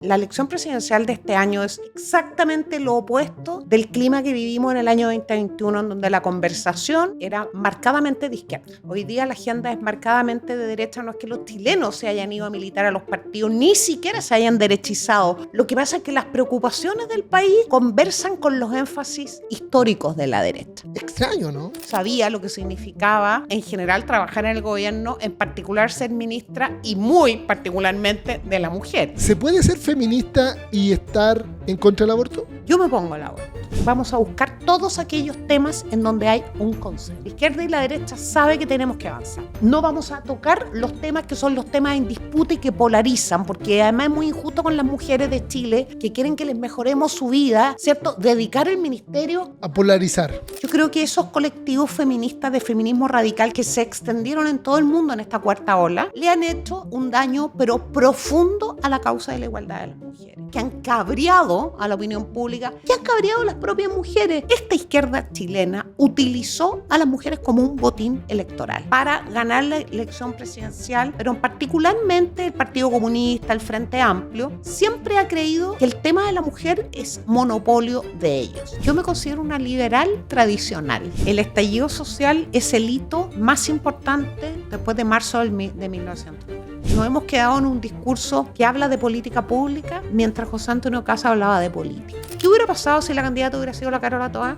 La elección presidencial de este año es exactamente lo opuesto del clima que vivimos en el año 2021, en donde la conversación era marcadamente de izquierda. Hoy día la agenda es marcadamente de derecha. No es que los chilenos se hayan ido a militar a los partidos, ni siquiera se hayan derechizado. Lo que pasa es que las preocupaciones del país conversan con los énfasis históricos de la derecha. Extraño, ¿no? Sabía lo que significaba en general trabajar en el gobierno, en particular ser ministra y muy particularmente de la mujer. ¿Se puede ser feminista y estar en contra del aborto? Yo me pongo la aborto. Vamos a buscar todos aquellos temas en donde hay un consenso. La izquierda y la derecha sabe que tenemos que avanzar. No vamos a tocar los temas que son los temas en disputa y que polarizan, porque además es muy injusto con las mujeres de Chile que quieren que les mejoremos su vida, ¿cierto? Dedicar el ministerio a polarizar. Yo creo que esos colectivos feministas de feminismo radical que se extendieron en todo el mundo en esta cuarta ola, le han hecho un daño pero profundo a la causa de la igualdad de las mujeres, que han cabreado a la opinión pública, que han cabreado a las propias mujeres. Esta izquierda chilena utilizó a las mujeres como un botín electoral para ganar la elección presidencial, pero particularmente el Partido Comunista, el Frente Amplio, siempre ha creído que el tema de la mujer es monopolio de ellos. Yo me considero una liberal tradicional. El estallido social es el hito más importante después de marzo de 1990. Nos hemos quedado en un discurso que habla de política pública mientras José Antonio Caz hablaba de política. ¿Qué hubiera pasado si la candidata hubiera sido la Carola Toá?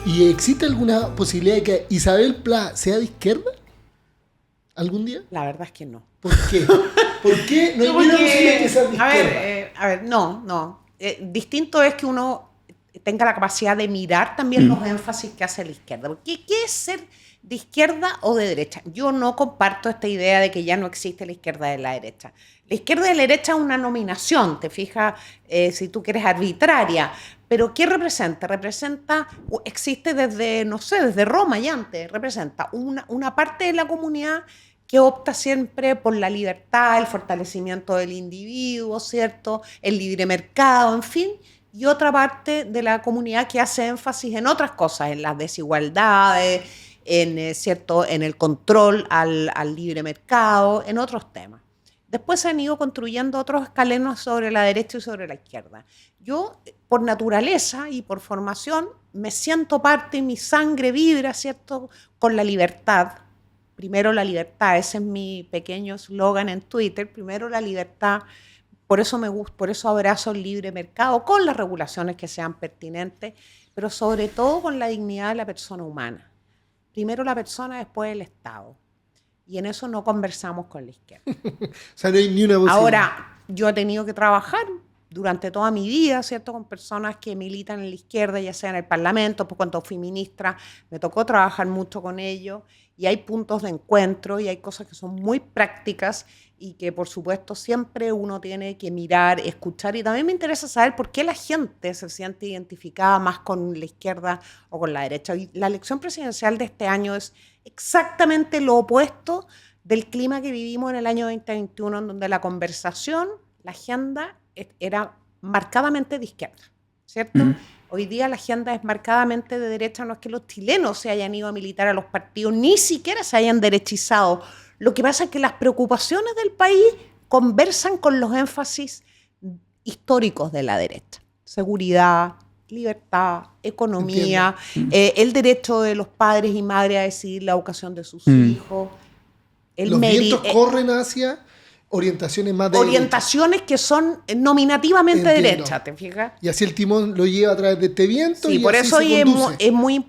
¿Y existe alguna posibilidad de que Isabel Pla sea de izquierda? ¿Algún día? La verdad es que no. ¿Por qué? ¿Por qué no hay ninguna posibilidad de que sea de izquierda? No. Distinto es que uno tenga la capacidad de mirar también los énfasis que hace la izquierda. Porque ¿qué es ser de izquierda o de derecha? Yo no comparto esta idea de que ya no existe la izquierda y la derecha. La izquierda y la derecha es una nominación, te fijas, si tú quieres arbitraria. Pero ¿qué representa? Existe desde Roma y antes, representa una parte de la comunidad que opta siempre por la libertad, el fortalecimiento del individuo, ¿cierto? El libre mercado, en fin, y otra parte de la comunidad que hace énfasis en otras cosas, en las desigualdades, ¿cierto? En el control al libre mercado, en otros temas. Después se han ido construyendo otros escalones sobre la derecha y sobre la izquierda. Yo, por naturaleza y por formación, me siento parte, mi sangre vibra, ¿cierto?, con la libertad. Primero la libertad, ese es mi pequeño eslogan en Twitter, primero la libertad, por eso me gusta, por eso abrazo el libre mercado, con las regulaciones que sean pertinentes, pero sobre todo con la dignidad de la persona humana. Primero la persona, después el Estado. Y en eso no conversamos con la izquierda. O sea, no hay ni una posibilidad. Ahora, yo he tenido que trabajar durante toda mi vida, ¿cierto?, con personas que militan en la izquierda, ya sea en el Parlamento, pues cuando fui ministra me tocó trabajar mucho con ellos, y hay puntos de encuentro y hay cosas que son muy prácticas y que, por supuesto, siempre uno tiene que mirar, escuchar, y también me interesa saber por qué la gente se siente identificada más con la izquierda o con la derecha. Y la elección presidencial de este año es exactamente lo opuesto del clima que vivimos en el año 2021, en donde la conversación, la agenda era marcadamente de izquierda, ¿cierto? Hoy día la agenda es marcadamente de derecha. No es que los chilenos se hayan ido a militar a los partidos, ni siquiera se hayan derechizado. Lo que pasa es que las preocupaciones del país conversan con los énfasis históricos de la derecha. Seguridad, libertad, economía, el derecho de los padres y madres a decidir la educación de sus hijos. Los vientos corren hacia orientaciones más de orientaciones derecha, que son nominativamente de derecha, ¿te fijas? Y así el timón lo lleva a través de este viento. Sí, y por así eso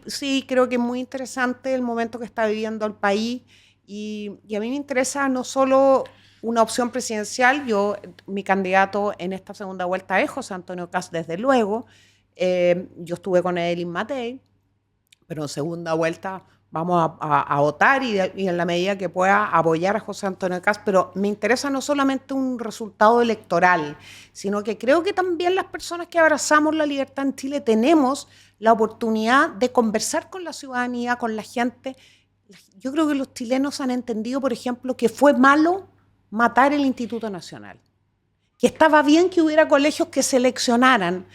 sí, creo que es muy interesante el momento que está viviendo el país, y a mí me interesa no solo una opción presidencial. Mi candidato en esta segunda vuelta es José Antonio Caz, desde luego. Yo estuve con Edelyn Matei, pero en segunda vuelta vamos a votar y en la medida que pueda apoyar a José Antonio Caz, pero me interesa no solamente un resultado electoral, sino que creo que también las personas que abrazamos la libertad en Chile tenemos la oportunidad de conversar con la ciudadanía, con la gente. Yo creo que los chilenos han entendido, por ejemplo, que fue malo matar el Instituto Nacional, que estaba bien que hubiera colegios que seleccionaran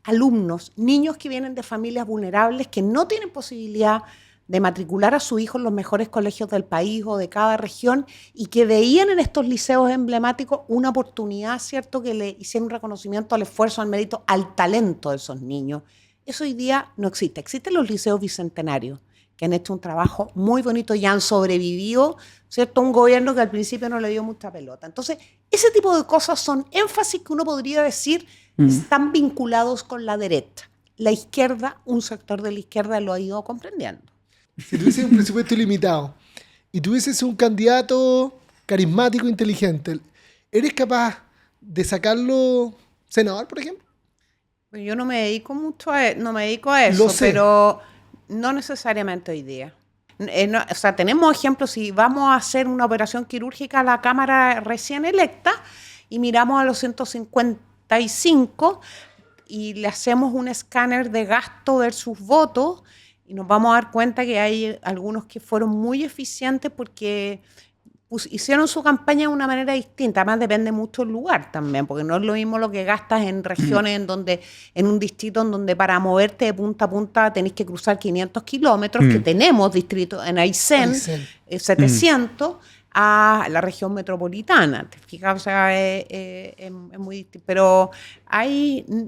alumnos, niños que vienen de familias vulnerables, que no tienen posibilidad de matricular a su hijo en los mejores colegios del país o de cada región y que veían en estos liceos emblemáticos una oportunidad, ¿cierto?, que le hicieran un reconocimiento al esfuerzo, al mérito, al talento de esos niños. Eso hoy día no existe. Existen los liceos bicentenarios, que han hecho un trabajo muy bonito y han sobrevivido, ¿cierto?, a un gobierno que al principio no le dio mucha pelota. Entonces, ese tipo de cosas son énfasis que uno podría decir están vinculados con la derecha. La izquierda, un sector de la izquierda lo ha ido comprendiendo. Si tuvieses un presupuesto ilimitado y tuvieses un candidato carismático, inteligente, ¿eres capaz de sacarlo senador, por ejemplo? Yo no me dedico mucho no me dedico a eso, pero no necesariamente hoy día. O sea, tenemos ejemplos, si vamos a hacer una operación quirúrgica a la Cámara recién electa y miramos a los 155 y le hacemos un escáner de gasto versus votos, y nos vamos a dar cuenta que hay algunos que fueron muy eficientes porque hicieron su campaña de una manera distinta. Además, depende mucho del lugar también, porque no es lo mismo lo que gastas en regiones en un distrito en donde para moverte de punta a punta tenés que cruzar 500 kilómetros, que tenemos distritos en Aysén, 700, a la región metropolitana. ¿Te fijas? O sea, es muy distinto. Pero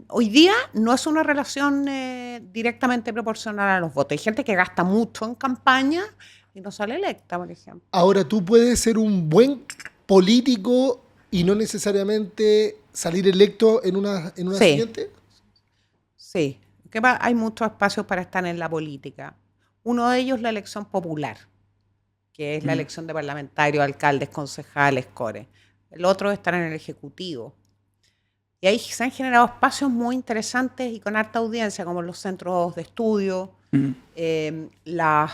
hoy día no es una relación directamente proporcional a los votos. Hay gente que gasta mucho en campaña y no sale electa, por ejemplo. Ahora, tú puedes ser un buen político y no necesariamente salir electo en una siguiente. Sí, hay muchos espacios para estar en la política. Uno de ellos es la elección popular, que es la elección de parlamentarios, alcaldes, concejales, cores. El otro es estar en el Ejecutivo. Y ahí se han generado espacios muy interesantes y con harta audiencia, como los centros de estudio, la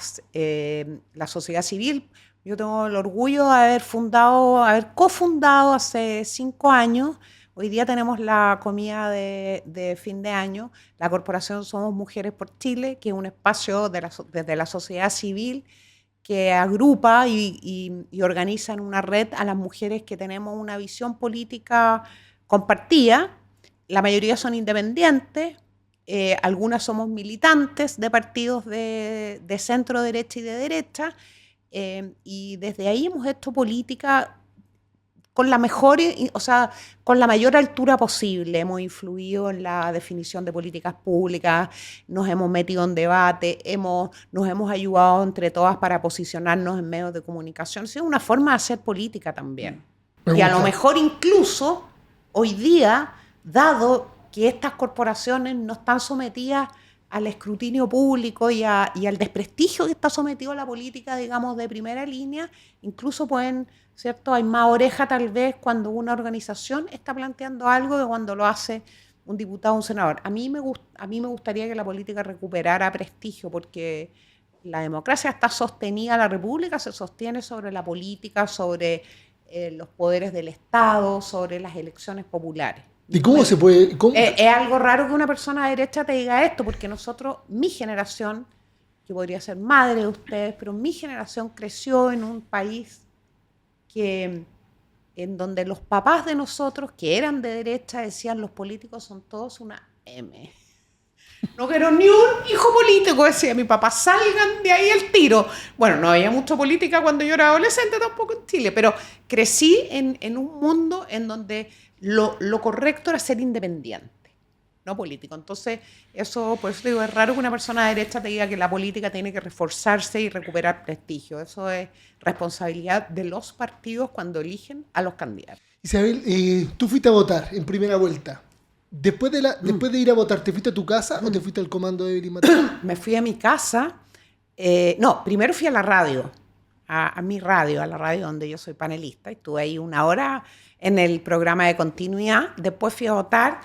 sociedad civil. Yo tengo el orgullo de haber cofundado hace 5 años. Hoy día tenemos la comida de fin de año, la corporación Somos Mujeres por Chile, que es un espacio desde la sociedad civil que agrupa y organiza en una red a las mujeres que tenemos una visión política compartida. La mayoría son independientes, algunas somos militantes de partidos de centro derecha y de derecha, y desde ahí hemos hecho política con la mayor altura posible. Hemos influido en la definición de políticas públicas, nos hemos metido en debate, nos hemos ayudado entre todas para posicionarnos en medios de comunicación. Es una forma de hacer política también. Y a lo mejor incluso hoy día, dado que estas corporaciones no están sometidas al escrutinio público y al desprestigio que está sometido a la política, digamos, de primera línea, incluso pueden, ¿cierto? Hay más oreja tal vez cuando una organización está planteando algo que cuando lo hace un diputado o un senador. A mí me gustaría que la política recuperara prestigio, porque la democracia está sostenida, la república se sostiene sobre la política, sobre los poderes del Estado, sobre las elecciones populares. ¿Y cómo se puede...? Es algo raro que una persona de derecha te diga esto, porque mi generación, que podría ser madre de ustedes, pero mi generación creció en un país en donde los papás de nosotros, que eran de derecha, decían: los políticos son todos una M. No quiero ni un hijo político, decía mi papá, salgan de ahí al tiro. Bueno, no había mucha política cuando yo era adolescente tampoco en Chile, pero crecí en un mundo en donde lo correcto era ser independiente, no político. Entonces, por eso digo, es raro que una persona de derecha te diga que la política tiene que reforzarse y recuperar prestigio. Eso es responsabilidad de los partidos cuando eligen a los candidatos. Isabel, tú fuiste a votar en primera vuelta. Después de ir a votar, ¿te fuiste a tu casa o te fuiste al comando de Evelyn Matei? Me fui a mi casa. Primero fui a la radio, a mi radio, a la radio donde yo soy panelista. Estuve ahí 1 hora en el programa de continuidad. Después fui a votar.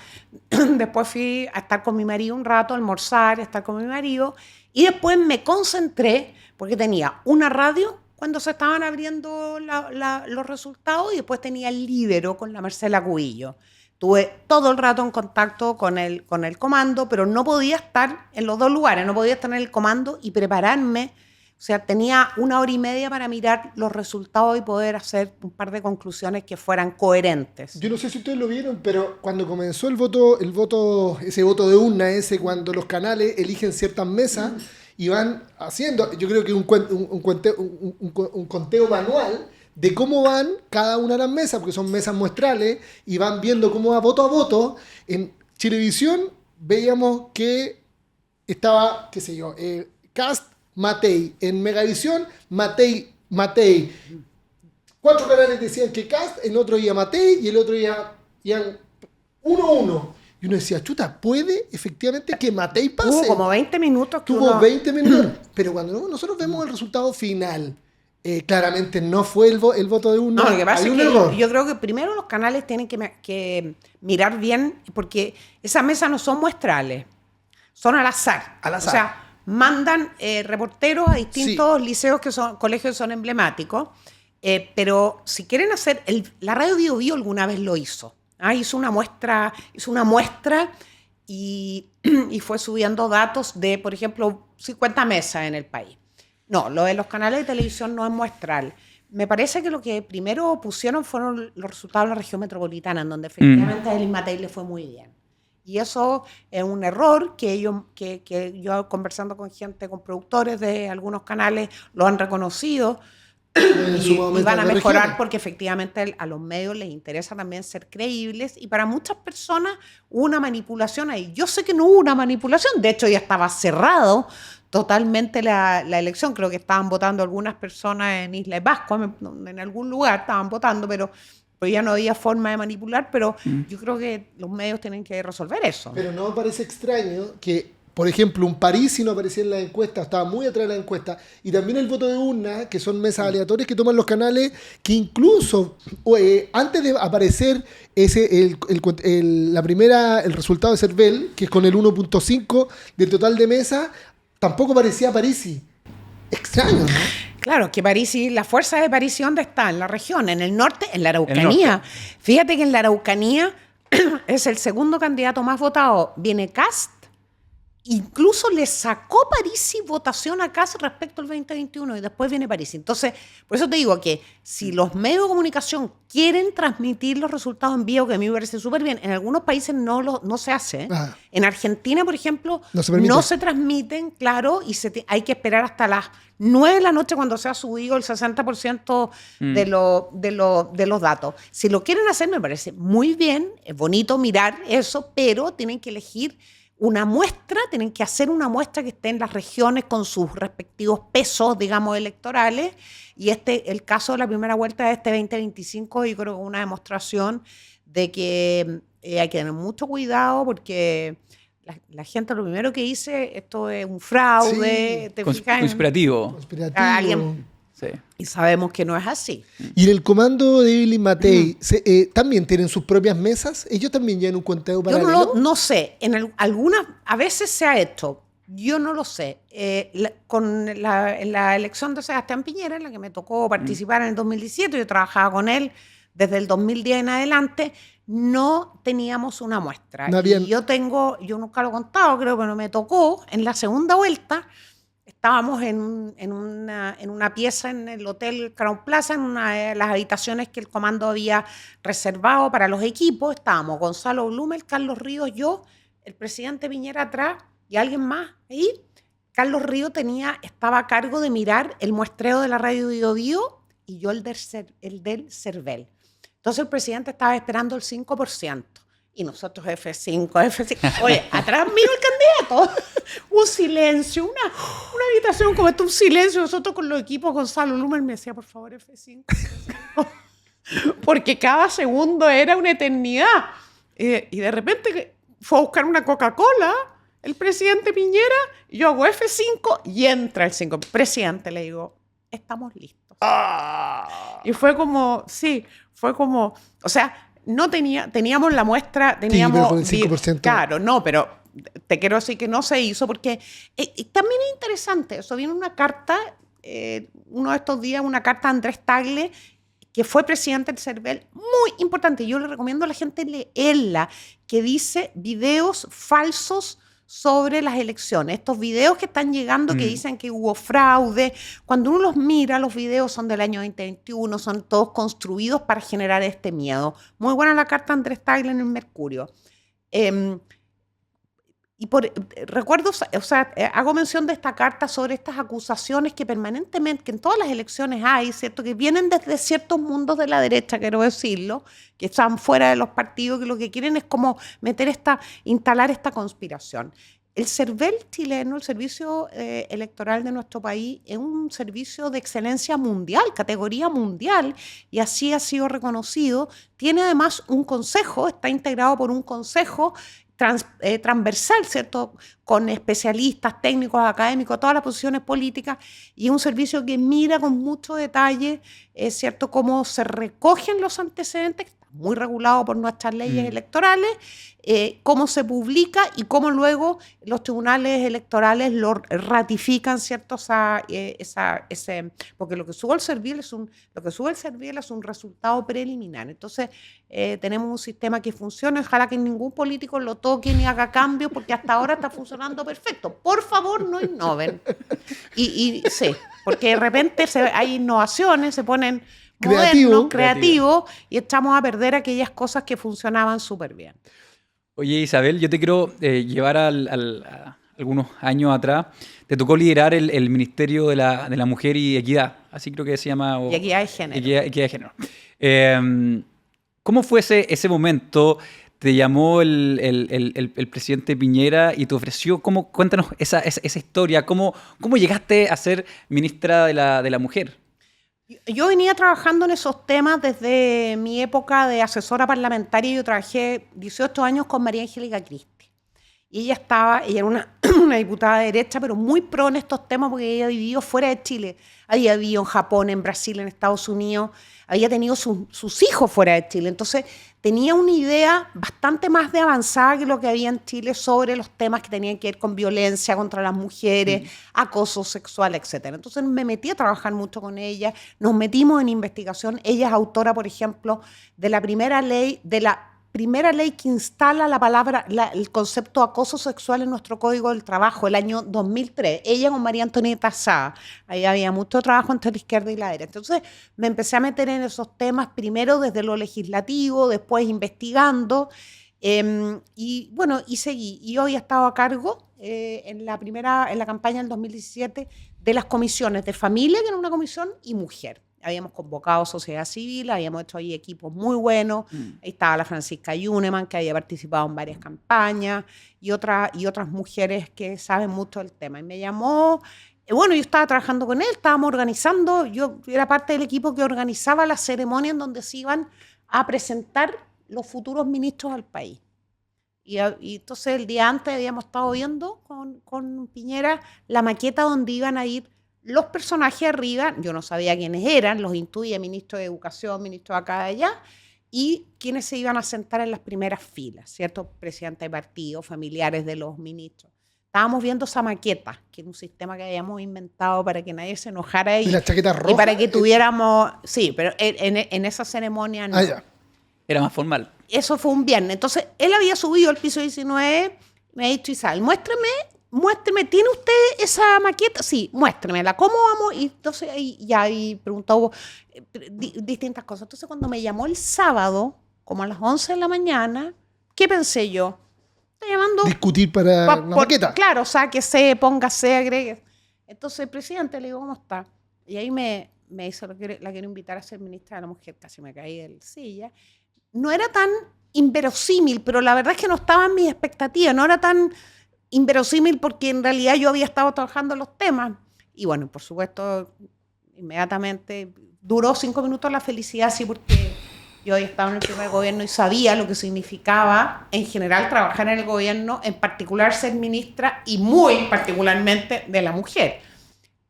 Después fui a estar con mi marido un rato, a almorzar, a estar con mi marido. Y después me concentré, porque tenía una radio cuando se estaban abriendo los resultados, y después tenía el Líbero con la Marcela Cubillo. Tuve todo el rato en contacto con el comando, pero no podía estar en los dos lugares. No podía estar en el comando y prepararme O sea, tenía 1 hora y media para mirar los resultados y poder hacer un par de conclusiones que fueran coherentes. Yo no sé si ustedes lo vieron, pero cuando comenzó ese voto de urna, cuando los canales eligen ciertas mesas y van haciendo, yo creo que un conteo manual de cómo van cada una de las mesas, porque son mesas muestrales, y van viendo cómo va voto a voto. En Chilevisión veíamos que estaba, qué sé yo, Kast, Matei. En Megavisión, Matei. 4 canales decían que Kast, el otro iba Matei y el otro iban 1-1. Y uno decía, chuta, ¿puede efectivamente que Matei pase? Tuvo como 20 minutos. Tuvo 20 minutos. Pero cuando nosotros vemos el resultado final, claramente no fue el voto de urna. No, lo que pasa Hay es un que error. yo creo que primero los canales tienen que mirar bien, porque esas mesas no son muestrales, son al azar. Al azar. O sea, mandan reporteros a distintos liceos, colegios que son emblemáticos, pero si quieren hacer, la radio Bio Bio alguna vez lo hizo. Hizo una muestra y fue subiendo datos de, por ejemplo, 50 mesas en el país. No, lo de los canales de televisión no es muestral. Me parece que lo que primero pusieron fueron los resultados de la región metropolitana, en donde efectivamente a Elin Matei le fue muy bien. Y eso es un error que yo conversando con gente, con productores de algunos canales, lo han reconocido y van a mejorar porque efectivamente a los medios les interesa también ser creíbles, y para muchas personas hubo una manipulación ahí. Yo sé que no hubo una manipulación, de hecho ya estaba cerrado totalmente la elección. Creo que estaban votando algunas personas en Isla de Pascua, en algún lugar estaban votando, pero ya no había forma de manipular, pero yo creo que los medios tienen que resolver eso. Pero no me parece extraño que, por ejemplo, un Parisi no aparecía en la encuesta, estaba muy atrás de la encuesta, y también el voto de urna, que son mesas aleatorias que toman los canales, que incluso antes de aparecer el resultado de Cervel, que es con el 1.5 del total de mesas, tampoco aparecía Parisi. Extraño, ¿no? Claro, que Parisi, la fuerza de Parisi, ¿dónde está? En la región, en el norte, en la Araucanía. Fíjate que en la Araucanía es el segundo candidato más votado. Viene Kast, incluso le sacó Parisi votación a Kast respecto al 2021 y después viene Parisi. Entonces, por eso te digo que si los medios de comunicación quieren transmitir los resultados en vivo, que a mí me parece súper bien, en algunos países no se hace. En Argentina, por ejemplo, no se transmiten, claro, y hay que esperar hasta las 9 de la noche cuando se ha subido el 60% de los datos. Si lo quieren hacer, me parece muy bien, es bonito mirar eso, pero tienen que elegir una muestra, tienen que hacer una muestra que esté en las regiones con sus respectivos pesos, digamos, electorales. Y el caso de la primera vuelta de este 2025, yo creo que es una demostración de que hay que tener mucho cuidado, porque la gente lo primero que dice, esto es un fraude. Sí. Conspirativo. Sí. Y sabemos que no es así. Y en el comando de Elin Matei, ¿también tienen sus propias mesas? ¿Ellos también llevan un conteo paralelo? Yo no sé. A veces se ha hecho. Yo no lo sé. En la elección de Sebastián Piñera, en la que me tocó participar en el 2017, yo trabajaba con él desde el 2010 en adelante, no teníamos una muestra. Y yo nunca lo he contado, creo que no me tocó, en la segunda vuelta. Estábamos en una pieza en el Hotel Crown Plaza, en una de las habitaciones que el comando había reservado para los equipos. Estábamos Gonzalo Blumel, Carlos Ríos, yo, el presidente Piñera atrás y alguien más ahí. Carlos Ríos estaba a cargo de mirar el muestreo de la radio Bio Bio y yo el del Cervel. Entonces el presidente estaba esperando el 5%. Y nosotros F5. Oye, atrás miro el candidato. Un silencio, una habitación como esta, un silencio. Nosotros con los equipos, Gonzalo Lumer me decía, por favor, F5. Porque cada segundo era una eternidad. Y de repente fue a buscar una Coca-Cola el presidente Piñera, y yo hago F5 y entra el 5. Presidente, le digo, estamos listos. Y fue como, o sea, no teníamos la muestra, teníamos... Sí, pero con el 5%. Claro, no, pero te quiero decir que no se hizo porque también es interesante. Eso viene una carta, uno de estos días, una carta de Andrés Tagle, que fue presidente del Cervel, muy importante. Yo le recomiendo a la gente leerla, que dice videos falsos sobre las elecciones. Estos videos que están llegando que dicen que hubo fraude, cuando uno los mira, los videos son del año 2021, son todos construidos para generar este miedo. Muy buena la carta de Andrés Tagle en el Mercurio. Recuerdo, hago mención de esta carta sobre estas acusaciones que permanentemente, que en todas las elecciones hay, ¿cierto? Que vienen desde ciertos mundos de la derecha, quiero decirlo, que están fuera de los partidos, que lo que quieren es como instalar esta conspiración. El CERVEL chileno, el servicio electoral de nuestro país, es un servicio de excelencia mundial, categoría mundial, y así ha sido reconocido. Tiene además un consejo, está integrado por un consejo transversal, ¿cierto? Con especialistas, técnicos, académicos, todas las posiciones políticas, y un servicio que mira con mucho detalle, ¿cierto?, cómo se recogen los antecedentes, que está muy regulado por nuestras leyes electorales, cómo se publica y cómo luego los tribunales electorales lo ratifican, ¿cierto? Porque lo que sube el CERVEL es un resultado preliminar. Entonces, tenemos un sistema que funciona. Ojalá que ningún político lo toque ni haga cambios, porque hasta ahora está funcionando perfecto. Por favor, no innoven. Sí, porque de repente hay innovaciones, se ponen modernos, creativos, y echamos a perder aquellas cosas que funcionaban súper bien. Oye, Isabel, yo te quiero llevar a algunos años atrás. Te tocó liderar el Ministerio de la Mujer y Equidad, así creo que se llama. Y Equidad de Género. Equidad de Género. ¿Cómo fue ese momento? ¿Te llamó el presidente Piñera y te ofreció? Cuéntanos esa historia. ¿Cómo llegaste a ser ministra de la Mujer? Yo venía trabajando en esos temas desde mi época de asesora parlamentaria. Yo trabajé 18 años con María Angélica Cristi. Y ella era una diputada de derecha, pero muy pro en estos temas porque ella vivió fuera de Chile. Había vivido en Japón, en Brasil, en Estados Unidos. Había tenido sus hijos fuera de Chile. Entonces, tenía una idea bastante más de avanzada que lo que había en Chile sobre los temas que tenían que ver con violencia contra las mujeres, acoso sexual, etc. Entonces, me metí a trabajar mucho con ella. Nos metimos en investigación. Ella es autora, por ejemplo, de la primera ley que instala el concepto de acoso sexual en nuestro Código del Trabajo, el año 2003. Ella con María Antonieta Sá. Ahí había mucho trabajo entre la izquierda y la derecha. Entonces me empecé a meter en esos temas, primero desde lo legislativo, después investigando, y seguí. Y hoy he estado a cargo en la campaña del 2017 de las comisiones de familia, que era una comisión, y mujer. Habíamos convocado sociedad civil, habíamos hecho ahí equipos muy buenos. Ahí estaba la Francisca Yuneman, que había participado en varias campañas, y otras mujeres que saben mucho del tema. Y me llamó, yo estaba trabajando con él, estábamos organizando, yo era parte del equipo que organizaba la ceremonia en donde se iban a presentar los futuros ministros al país. Y entonces el día antes habíamos estado viendo con Piñera la maqueta donde iban a ir los personajes arriba. Yo no sabía quiénes eran, los intuía, ministro de Educación, ministro de acá de allá, y quiénes se iban a sentar en las primeras filas, ¿cierto? Presidente de partido, familiares de los ministros. Estábamos viendo esa maqueta, que era un sistema que habíamos inventado para que nadie se enojara ¿Y la chaqueta roja? Y para que tuviéramos... Sí, pero en esa ceremonia no. Ya. Era más formal. Eso fue un viernes. Entonces, él había subido al piso 19, me ha dicho: Isabel, muéstreme, ¿tiene usted esa maqueta? Sí, muéstremela, ¿cómo vamos? Y entonces ahí preguntó distintas cosas. Entonces, cuando me llamó el sábado, como a las 11 de la mañana, ¿qué pensé yo? Estoy llamando... Discutir para la maqueta. Claro, sáquese, póngase, agregue. Entonces, presidente, le digo, ¿cómo está? Y ahí me dice: la quiero invitar a ser ministra de la Mujer. Casi me caí de la silla. No era tan inverosímil, pero la verdad es que no estaba en mis expectativas, no era tan inverosímil porque en realidad yo había estado trabajando en los temas. Y bueno, por supuesto, inmediatamente duró 5 minutos la felicidad, sí, porque yo había estado en el primer gobierno y sabía lo que significaba en general trabajar en el gobierno, en particular ser ministra y muy particularmente de la mujer.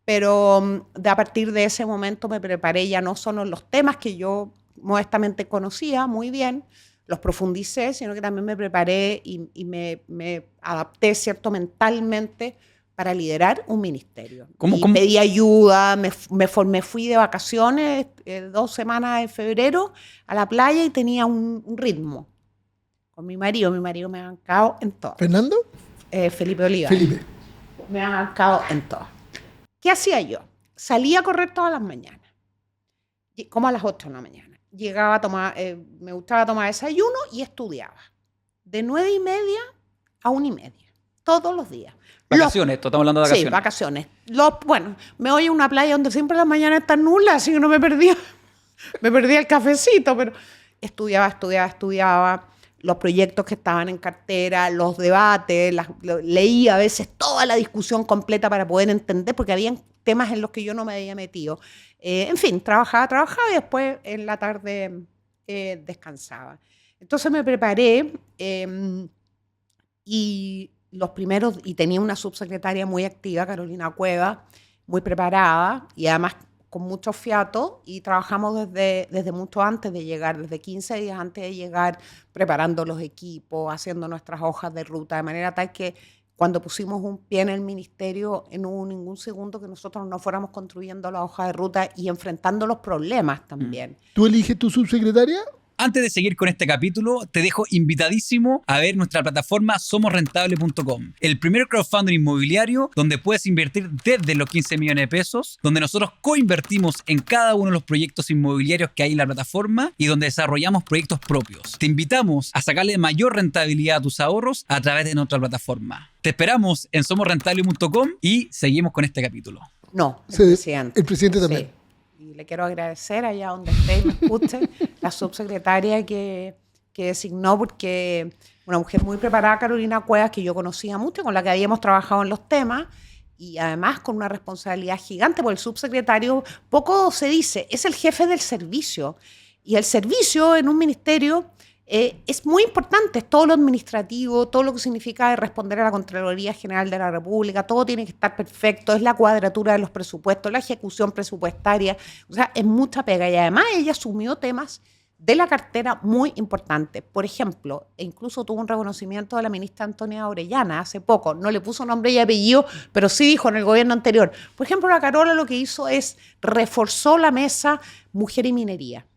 Pero a partir de ese momento me preparé ya no solo en los temas que yo modestamente conocía muy bien, los profundicé, sino que también me preparé y me adapté, ¿cierto?, mentalmente para liderar un ministerio. ¿Cómo? Pedí ayuda, me fui de vacaciones 2 semanas en febrero a la playa y tenía un ritmo con mi marido. Mi marido me ha bancado en todo. ¿Fernando? Felipe Oliva. Felipe. Me han marcado en todo. ¿Qué hacía yo? Salía a correr todas las mañanas, como a las 8 de la mañana. Llegaba a tomar, me gustaba tomar desayuno y estudiaba. De 9:30 a 1:30, todos los días. Vacaciones, esto estamos hablando de vacaciones. Sí, vacaciones. Bueno, me voy a una playa donde siempre las mañanas están nulas, así que no me perdía el cafecito, pero estudiaba los proyectos que estaban en cartera, los debates, leía a veces toda la discusión completa para poder entender, porque había temas en los que yo no me había metido. En fin, trabajaba y después en la tarde descansaba. Entonces me preparé y tenía una subsecretaria muy activa, Carolina Cueva, muy preparada y además con mucho fiato, y trabajamos desde mucho antes de llegar, desde 15 días antes de llegar, preparando los equipos, haciendo nuestras hojas de ruta, de manera tal que cuando pusimos un pie en el ministerio, no hubo ningún segundo que nosotros no fuéramos construyendo la hoja de ruta y enfrentando los problemas también. ¿Tú eliges tu subsecretaria? Antes de seguir con este capítulo, te dejo invitadísimo a ver nuestra plataforma somosrentable.com, el primer crowdfunding inmobiliario donde puedes invertir desde los 15 millones de pesos, donde nosotros coinvertimos en cada uno de los proyectos inmobiliarios que hay en la plataforma y donde desarrollamos proyectos propios. Te invitamos a sacarle mayor rentabilidad a tus ahorros a través de nuestra plataforma. Te esperamos en somosrentable.com y seguimos con este capítulo. No, el presidente también. Sí. Y le quiero agradecer allá donde esté y me escuche, la subsecretaria que designó, porque una mujer muy preparada, Carolina Cuevas, que yo conocía mucho, con la que habíamos trabajado en los temas, y además con una responsabilidad gigante, porque el subsecretario, poco se dice, es el jefe del servicio. Y el servicio en un ministerio es muy importante, es todo lo administrativo, todo lo que significa responder a la Contraloría General de la República, todo tiene que estar perfecto, es la cuadratura de los presupuestos, la ejecución presupuestaria, o sea, es mucha pega. Y además ella asumió temas de la cartera muy importantes. Por ejemplo, incluso tuvo un reconocimiento de la ministra Antonia Orellana hace poco, no le puso nombre y apellido, pero sí dijo en el gobierno anterior. Por ejemplo, la Carola lo que hizo es reforzó la mesa Mujer y Minería,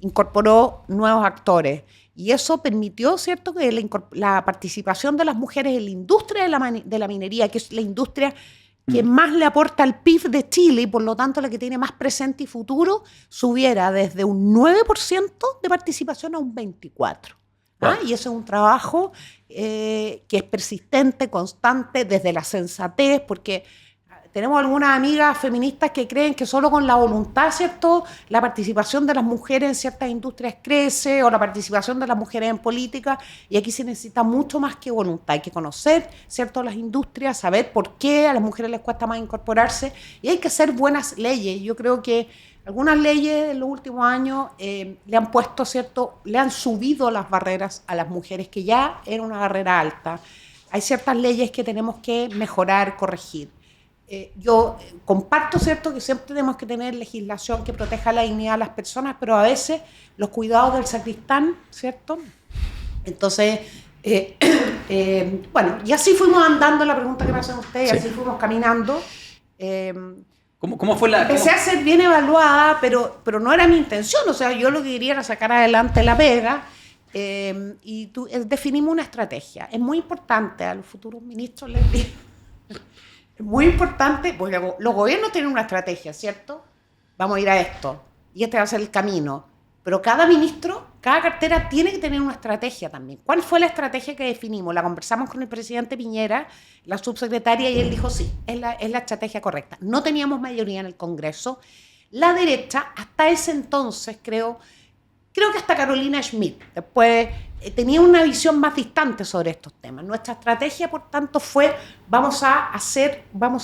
incorporó nuevos actores. Y eso permitió, ¿cierto?, que la participación de las mujeres en la industria de la minería, que es la industria que más le aporta al PIB de Chile y por lo tanto la que tiene más presente y futuro, subiera desde un 9% de participación a un 24%. Wow. Y eso es un trabajo que es persistente, constante, desde la sensatez, porque tenemos algunas amigas feministas que creen que solo con la voluntad, ¿cierto?, la participación de las mujeres en ciertas industrias crece, o la participación de las mujeres en política, y aquí se necesita mucho más que voluntad. Hay que conocer, ¿cierto?, las industrias, saber por qué a las mujeres les cuesta más incorporarse, y hay que hacer buenas leyes. Yo creo que algunas leyes en los últimos años le han puesto, ¿cierto?, le han subido las barreras a las mujeres, que ya era una barrera alta. Hay ciertas leyes que tenemos que mejorar, corregir. Yo comparto, ¿cierto?, que siempre tenemos que tener legislación que proteja la dignidad de las personas, pero a veces los cuidados del sacristán, ¿cierto? Entonces, bueno, y así fuimos andando, la pregunta que me hacen ustedes, sí. Así fuimos caminando. ¿Cómo fue la...? Empecé a ser bien evaluada, pero no era mi intención, o sea, yo lo que quería era sacar adelante la pega, y definimos una estrategia. Es muy importante, a los futuros ministros les digo, es muy importante, porque los gobiernos tienen una estrategia, ¿cierto? Vamos a ir a esto, y este va a ser el camino. Pero cada ministro, cada cartera tiene que tener una estrategia también. ¿Cuál fue la estrategia que definimos? La conversamos con el presidente Piñera, la subsecretaria, y él dijo, sí, es la estrategia correcta. No teníamos mayoría en el Congreso. La derecha, hasta ese entonces, creo que hasta Carolina Schmidt, después tenía una visión más distante sobre estos temas. Nuestra estrategia, por tanto, fue vamos a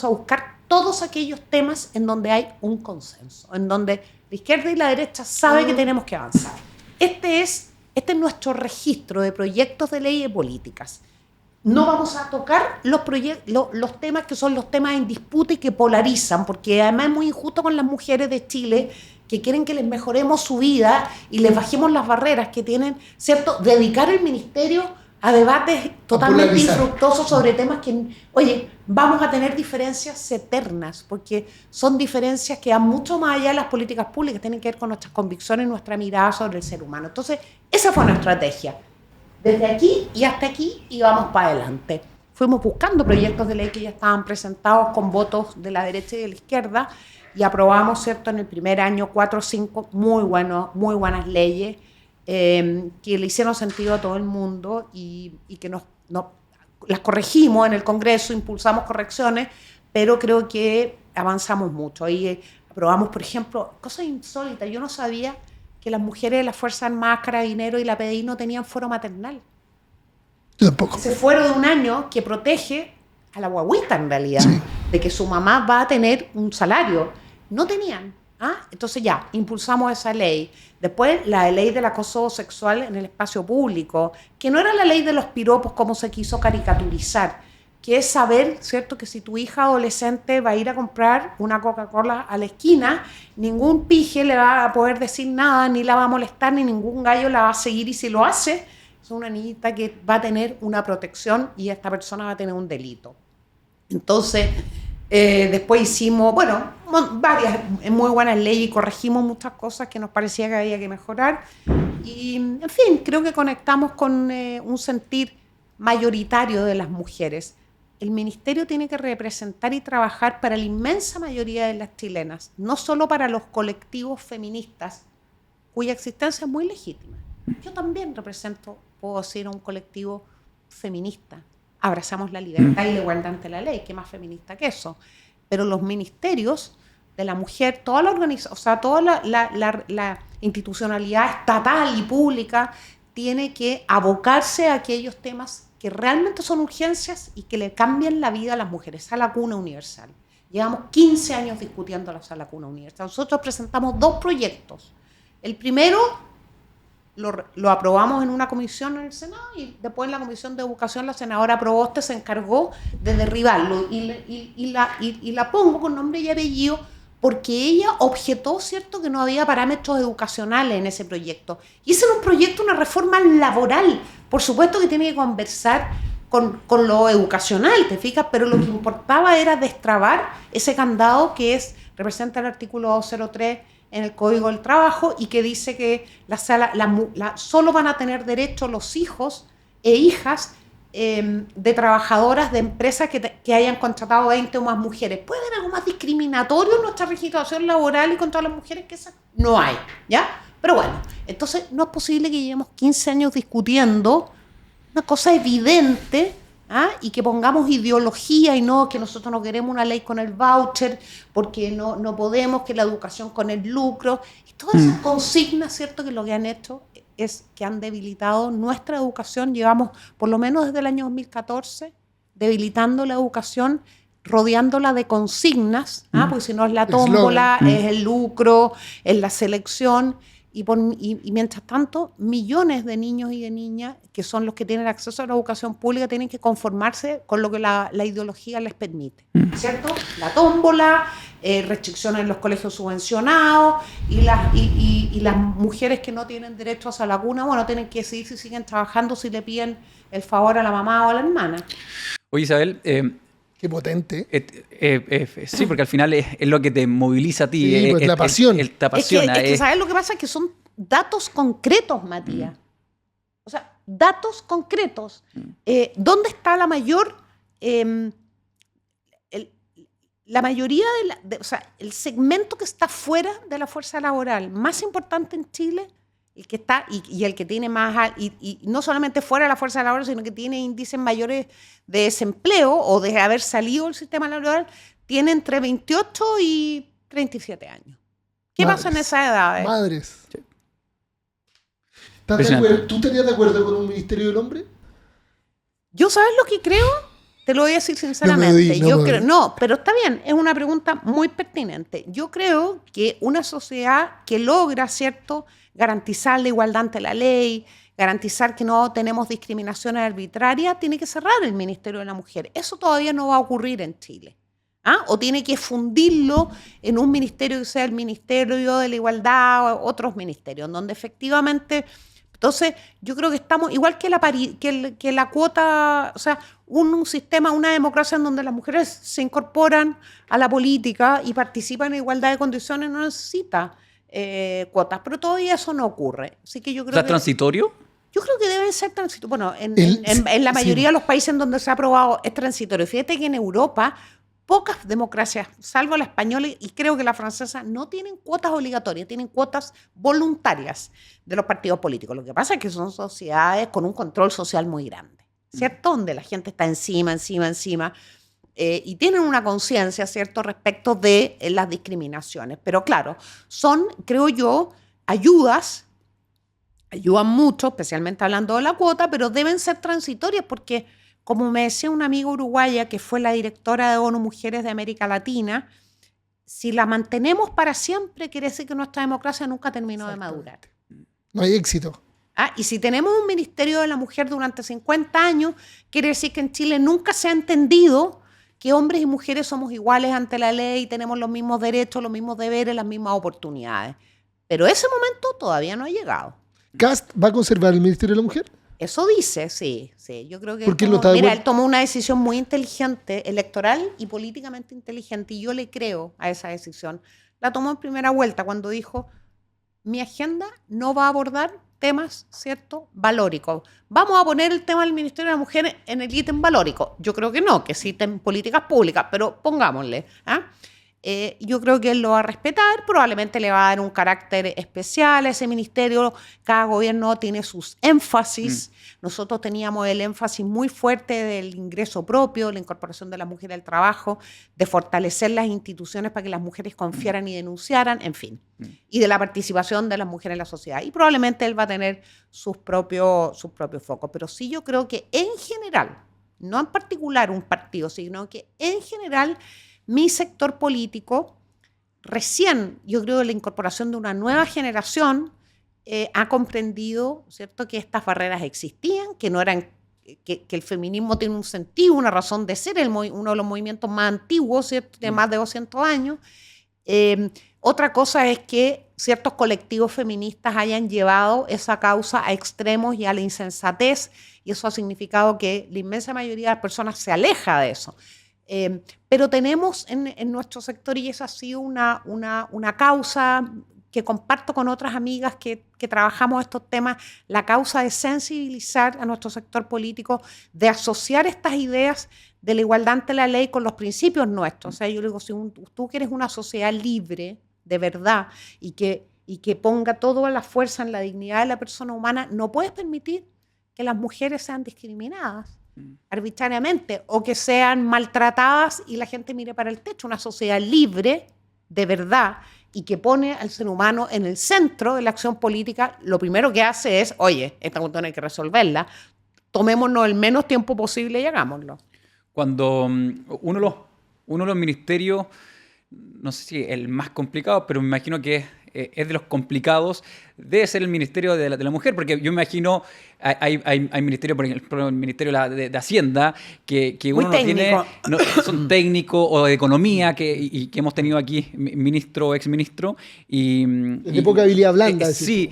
buscar todos aquellos temas en donde hay un consenso, en donde la izquierda y la derecha saben que tenemos que avanzar. Este es nuestro registro de proyectos de ley y políticas. No vamos a tocar los temas que son los temas en disputa y que polarizan, porque además es muy injusto con las mujeres de Chile que quieren que les mejoremos su vida y les bajemos las barreras que tienen, ¿cierto? Dedicar el ministerio a debates totalmente infructuosos sobre temas que, oye, vamos a tener diferencias eternas, porque son diferencias que van mucho más allá de las políticas públicas, tienen que ver con nuestras convicciones y nuestra mirada sobre el ser humano. Entonces, esa fue nuestra estrategia. Desde aquí y hasta aquí y vamos para adelante. fuimos buscando proyectos de ley que ya estaban presentados con votos de la derecha y de la izquierda y aprobamos, ¿cierto?, en el primer año 4 o 5 muy buenas leyes que le hicieron sentido a todo el mundo y que las corregimos en el Congreso, impulsamos correcciones, pero creo que avanzamos mucho. Ahí aprobamos, por ejemplo, cosas insólitas. Yo no sabía que las mujeres de las Fuerzas Armadas, Carabineros y la PDI no tenían fuero maternal. Yo tampoco. Ese fuero de un año que protege a la guagüita, en realidad, Sí. de que su mamá va a tener un salario. No tenían. Entonces ya, impulsamos esa ley. Después la ley del acoso sexual en el espacio público, que no era la ley de los piropos como se quiso caricaturizar, que es saber, ¿cierto?, que si tu hija adolescente va a ir a comprar una Coca-Cola a la esquina, ningún pije le va a poder decir nada, ni la va a molestar, ni ningún gallo la va a seguir, y si lo hace, es una niñita que va a tener una protección y esta persona va a tener un delito. Entonces, después hicimos, varias muy buenas leyes y corregimos muchas cosas que nos parecía que había que mejorar. Y, en fin, creo que conectamos con un sentir mayoritario de las mujeres. El ministerio tiene que representar y trabajar para la inmensa mayoría de las chilenas, no solo para los colectivos feministas, cuya existencia es muy legítima. Yo también represento, puedo decir, a un colectivo feminista. Abrazamos la libertad y la igualdad ante la ley, ¿qué más feminista que eso? Pero los ministerios de la mujer, toda la organización, o sea, toda la institucionalidad estatal y pública tiene que abocarse a aquellos temas que realmente son urgencias y que le cambian la vida a las mujeres. Sala Cuna Universal. Llevamos 15 años discutiendo la Sala Cuna Universal. Nosotros presentamos 2 proyectos. El primero lo aprobamos en una comisión en el Senado y después en la Comisión de Educación la senadora Proboste se encargó de derribarlo y la pongo con nombre y apellido porque ella objetó, ¿cierto?, que no había parámetros educacionales en ese proyecto. Y ese era un proyecto, una reforma laboral. Por supuesto que tiene que conversar con lo educacional, ¿te fijas? Pero lo que importaba era destrabar ese candado que representa el artículo 203 en el Código del Trabajo y que dice que solo van a tener derecho los hijos e hijas de trabajadoras de empresas que hayan contratado 20 o más mujeres. ¿Puede haber algo más discriminatorio en nuestra legislación laboral y contra las mujeres que esa? No hay, ¿ya? Pero bueno, entonces no es posible que llevemos 15 años discutiendo una cosa evidente, y que pongamos ideología y no que nosotros no queremos una ley con el voucher porque no podemos, que la educación con el lucro y todas esas consignas, ¿cierto?, que lo que han hecho es que han debilitado nuestra educación. Llevamos por lo menos desde el año 2014 debilitando la educación, rodeándola de consignas, porque si no es la tómbola, es el lucro, es la selección. Y mientras tanto, millones de niños y de niñas, que son los que tienen acceso a la educación pública, tienen que conformarse con lo que la ideología les permite, ¿cierto? La tómbola, restricciones en los colegios subvencionados, y las mujeres que no tienen derecho a la cuna, tienen que decidir si siguen trabajando, si le piden el favor a la mamá o a la hermana. Oye, Isabel, Qué potente. sí, porque al final es lo que te moviliza a ti. Sí, pues la pasión. Te apasiona. Es que ¿sabes lo que pasa? Que son datos concretos, Matías. O sea, datos concretos. ¿Dónde está la mayor... la mayoría o sea, el segmento que está fuera de la fuerza laboral más importante en Chile, el que está y el que tiene más, y no solamente fuera de la fuerza laboral, sino que tiene índices mayores de desempleo o de haber salido del sistema laboral, tiene entre 28 y 37 años. ¿Qué pasa en esa edad? Madres. Sí. ¿Tú estarías de acuerdo con un Ministerio del Hombre? Yo, ¿sabes lo que creo? Te lo voy a decir sinceramente. Pero está bien, es una pregunta muy pertinente. Yo creo que una sociedad que logra, ¿cierto?, garantizar la igualdad ante la ley, garantizar que no tenemos discriminaciones arbitrarias, tiene que cerrar el Ministerio de la Mujer. Eso todavía no va a ocurrir en Chile. O tiene que fundirlo en un ministerio que sea el Ministerio de la Igualdad o otros ministerios, donde efectivamente... Entonces, yo creo que estamos, igual que la cuota, o sea, un sistema, una democracia en donde las mujeres se incorporan a la política y participan en igualdad de condiciones, no necesita cuotas, pero todavía eso no ocurre. Así que yo creo ¿Es transitorio? Yo creo que deben ser transitorios. Bueno, en la mayoría de los países en donde se ha aprobado es transitorio. Fíjate que en Europa pocas democracias, salvo la española y creo que la francesa, no tienen cuotas obligatorias, tienen cuotas voluntarias de los partidos políticos. Lo que pasa es que son sociedades con un control social muy grande, ¿cierto? Donde la gente está encima, y tienen una conciencia, ¿cierto?, respecto de las discriminaciones. Pero claro, son, creo yo, ayudan mucho, especialmente hablando de la cuota, pero deben ser transitorias porque, como me decía una amiga uruguaya que fue la directora de ONU Mujeres de América Latina, si la mantenemos para siempre, quiere decir que nuestra democracia nunca terminó de madurar. No hay éxito. Y si tenemos un Ministerio de la Mujer durante 50 años, quiere decir que en Chile nunca se ha entendido que hombres y mujeres somos iguales ante la ley, tenemos los mismos derechos, los mismos deberes, las mismas oportunidades. Pero ese momento todavía no ha llegado. ¿Kast va a conservar el Ministerio de la Mujer? Eso dice, sí. Yo creo que él tomó una decisión muy inteligente, electoral y políticamente inteligente, y yo le creo a esa decisión. La tomó en primera vuelta cuando dijo, mi agenda no va a abordar temas, ¿cierto?, valóricos. Vamos a poner el tema del Ministerio de la Mujer en el ítem valórico. Yo creo que no, que existen políticas públicas, pero pongámosle. Yo creo que él lo va a respetar, probablemente le va a dar un carácter especial a ese ministerio. Cada gobierno tiene sus énfasis. Nosotros teníamos el énfasis muy fuerte del ingreso propio, la incorporación de las mujeres al trabajo, de fortalecer las instituciones para que las mujeres confiaran y denunciaran, en fin, y de la participación de las mujeres en la sociedad. Y probablemente él va a tener sus propios focos. Pero sí, yo creo que en general, no en particular un partido, sino que en general mi sector político, recién, yo creo, la incorporación de una nueva generación, ha comprendido, ¿cierto?, que estas barreras existían, que no eran, que el feminismo tiene un sentido, una razón de ser, uno de los movimientos más antiguos, ¿cierto?, de más de 200 años. Otra cosa es que ciertos colectivos feministas hayan llevado esa causa a extremos y a la insensatez, y eso ha significado que la inmensa mayoría de las personas se aleja de eso. Pero tenemos en nuestro sector, y esa ha sido una causa que comparto con otras amigas que trabajamos estos temas, la causa de sensibilizar a nuestro sector político, de asociar estas ideas de la igualdad ante la ley con los principios nuestros. O sea, yo le digo, si tú quieres una sociedad libre, de verdad, y que ponga toda la fuerza en la dignidad de la persona humana, no puedes permitir que las mujeres sean discriminadas arbitrariamente o que sean maltratadas y la gente mire para el techo. Una sociedad libre, de verdad, y que pone al ser humano en el centro de la acción política, lo primero que hace es, oye, esta cuestión hay que resolverla, tomémonos el menos tiempo posible y hagámoslo. Cuando uno de los ministerios, no sé si el más complicado, pero me imagino que es de los complicados, debe ser el Ministerio de la Mujer, porque yo me imagino, hay ministerios, por ejemplo, el Ministerio de Hacienda, que uno no tiene, son técnicos, o de Economía, que hemos tenido aquí, ministro o exministro. De poca habilidad blanda. Sí,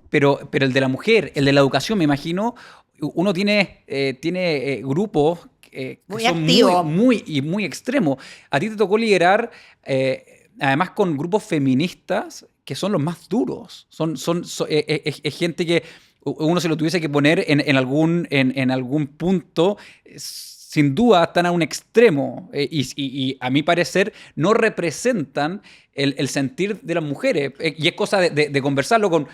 pero el de la mujer, el de la educación, me imagino, uno tiene grupos que muy son activo, muy extremos. A ti te tocó liderar, además con grupos feministas que son los más duros. Es gente que uno se lo tuviese que poner en algún punto, sin duda están a un extremo, y a mi parecer no representan el sentir de las mujeres. Y es cosa de conversarlo con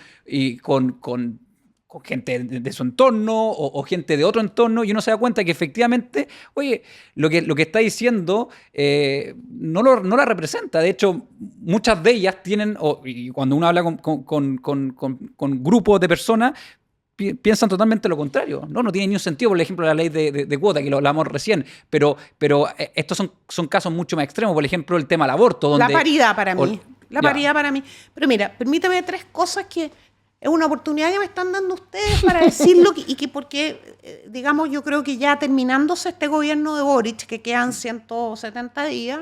gente de su entorno o gente de otro entorno, y uno se da cuenta que efectivamente, oye, lo que está diciendo no la representa. De hecho, muchas de ellas tienen, y cuando uno habla con grupos de personas, piensan totalmente lo contrario. No tiene ni un sentido, por ejemplo, la ley de cuota, que lo hablamos recién, pero estos son casos mucho más extremos. Por ejemplo, el tema del aborto. Donde, la paridad para mí. Paridad para mí. Pero mira, permítame 3 cosas que es una oportunidad que me están dando ustedes para decirlo, y que porque, digamos, yo creo que ya terminándose este gobierno de Boric, que quedan 170 días,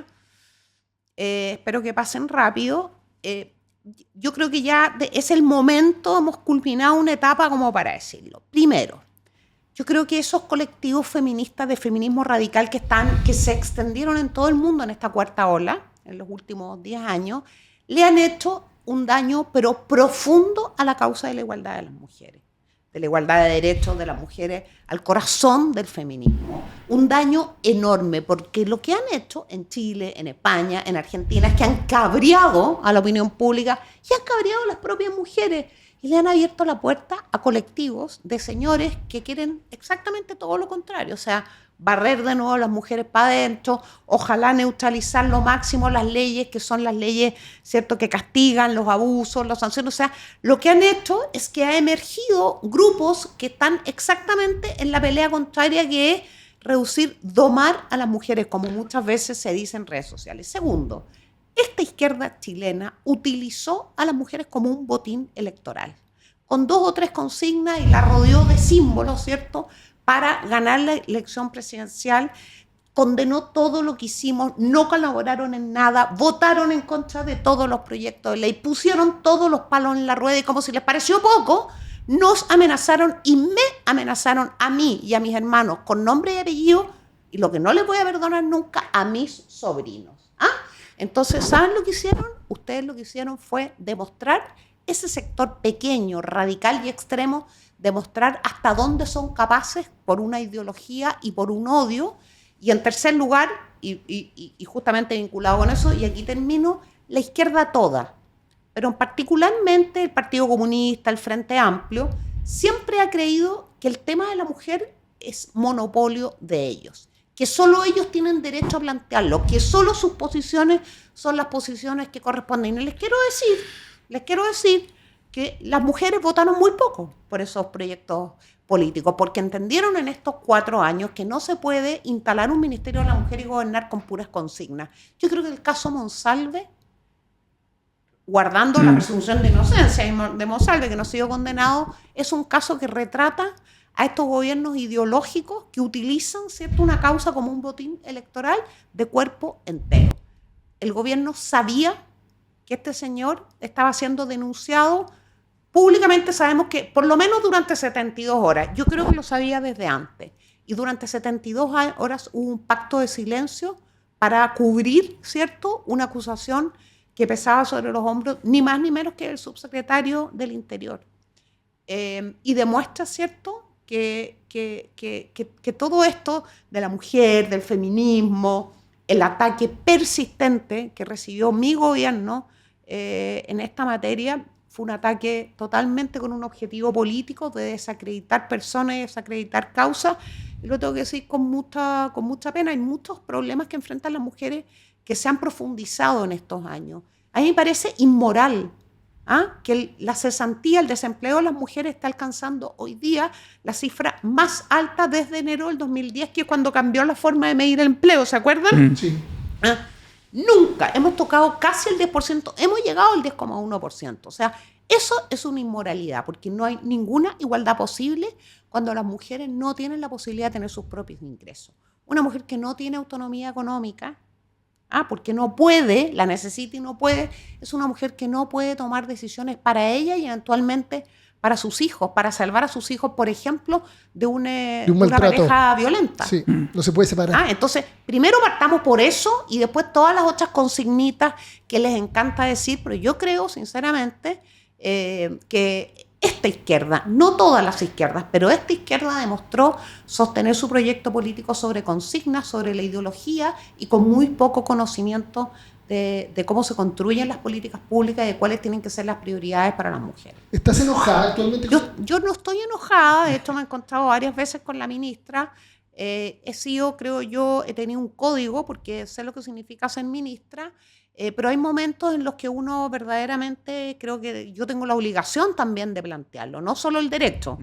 espero que pasen rápido, yo creo que ya es el momento, hemos culminado una etapa como para decirlo. Primero, yo creo que esos colectivos feministas de feminismo radical que se extendieron en todo el mundo en esta cuarta ola, en los últimos 10 años, le han hecho un daño pero profundo a la causa de la igualdad de las mujeres. de la igualdad de derechos de las mujeres, al corazón del feminismo. Un daño enorme, porque lo que han hecho en Chile, en España, en Argentina, es que han cabreado a la opinión pública y han cabreado a las propias mujeres y le han abierto la puerta a colectivos de señores que quieren exactamente todo lo contrario, o sea, barrer de nuevo a las mujeres para adentro, ojalá neutralizar lo máximo las leyes, que son las leyes, ¿cierto?, que castigan los abusos, las sanciones. O sea, lo que han hecho es que ha emergido grupos que están exactamente en la pelea contraria, que es reducir, domar a las mujeres, como muchas veces se dice en redes sociales. Segundo, esta izquierda chilena utilizó a las mujeres como un botín electoral, con 2 o 3 consignas y la rodeó de símbolos, ¿cierto?, para ganar la elección presidencial. Condenó todo lo que hicimos, no colaboraron en nada, votaron en contra de todos los proyectos de ley, pusieron todos los palos en la rueda y, como si les pareció poco, nos amenazaron y me amenazaron a mí y a mis hermanos con nombre y apellido, y lo que no les voy a perdonar nunca, a mis sobrinos. Entonces, ¿saben lo que hicieron? Ustedes lo que hicieron fue demostrar ese sector pequeño, radical y extremo, demostrar hasta dónde son capaces por una ideología y por un odio. Y en tercer lugar, y justamente vinculado con eso, y aquí termino, la izquierda toda, pero particularmente el Partido Comunista, el Frente Amplio, siempre ha creído que el tema de la mujer es monopolio de ellos, que solo ellos tienen derecho a plantearlo, que solo sus posiciones son las posiciones que corresponden. Y les quiero decir que las mujeres votaron muy poco por esos proyectos políticos, porque entendieron en estos 4 años que no se puede instalar un Ministerio de la Mujer y gobernar con puras consignas. Yo creo que el caso Monsalve, guardando la presunción de inocencia de Monsalve, que no ha sido condenado, es un caso que retrata a estos gobiernos ideológicos que utilizan, ¿cierto?, una causa como un botín electoral de cuerpo entero. El gobierno sabía que este señor estaba siendo denunciado públicamente. Sabemos que por lo menos durante 72 horas, yo creo que lo sabía desde antes, y durante 72 horas hubo un pacto de silencio para cubrir, ¿cierto?, una acusación que pesaba sobre los hombros ni más ni menos que el subsecretario del Interior. Y demuestra, ¿cierto?, que todo esto de la mujer, del feminismo, el ataque persistente que recibió mi gobierno en esta materia, fue un ataque totalmente con un objetivo político de desacreditar personas y desacreditar causas. Y lo tengo que decir con mucha pena. Hay muchos problemas que enfrentan las mujeres que se han profundizado en estos años. A mí me parece inmoral que la cesantía, el desempleo de las mujeres está alcanzando hoy día la cifra más alta desde enero del 2010, que es cuando cambió la forma de medir el empleo, ¿se acuerdan? Sí. Nunca hemos tocado casi el 10%, hemos llegado al 10,1%. O sea, eso es una inmoralidad, porque no hay ninguna igualdad posible cuando las mujeres no tienen la posibilidad de tener sus propios ingresos. Una mujer que no tiene autonomía económica, porque no puede, la necesita y no puede, es una mujer que no puede tomar decisiones para ella y eventualmente para sus hijos, para salvar a sus hijos, por ejemplo, de una pareja violenta. Sí, no se puede separar. Entonces, primero partamos por eso y después todas las otras consignitas que les encanta decir, pero yo creo, sinceramente, que esta izquierda, no todas las izquierdas, pero esta izquierda demostró sostener su proyecto político sobre consignas, sobre la ideología y con muy poco conocimiento de cómo se construyen las políticas públicas y de cuáles tienen que ser las prioridades para las mujeres. ¿Estás enojada actualmente? Yo no estoy enojada, de hecho me he encontrado varias veces con la ministra. He tenido un código porque sé lo que significa ser ministra, pero hay momentos en los que uno verdaderamente, creo que yo tengo la obligación también de plantearlo, no solo el derecho,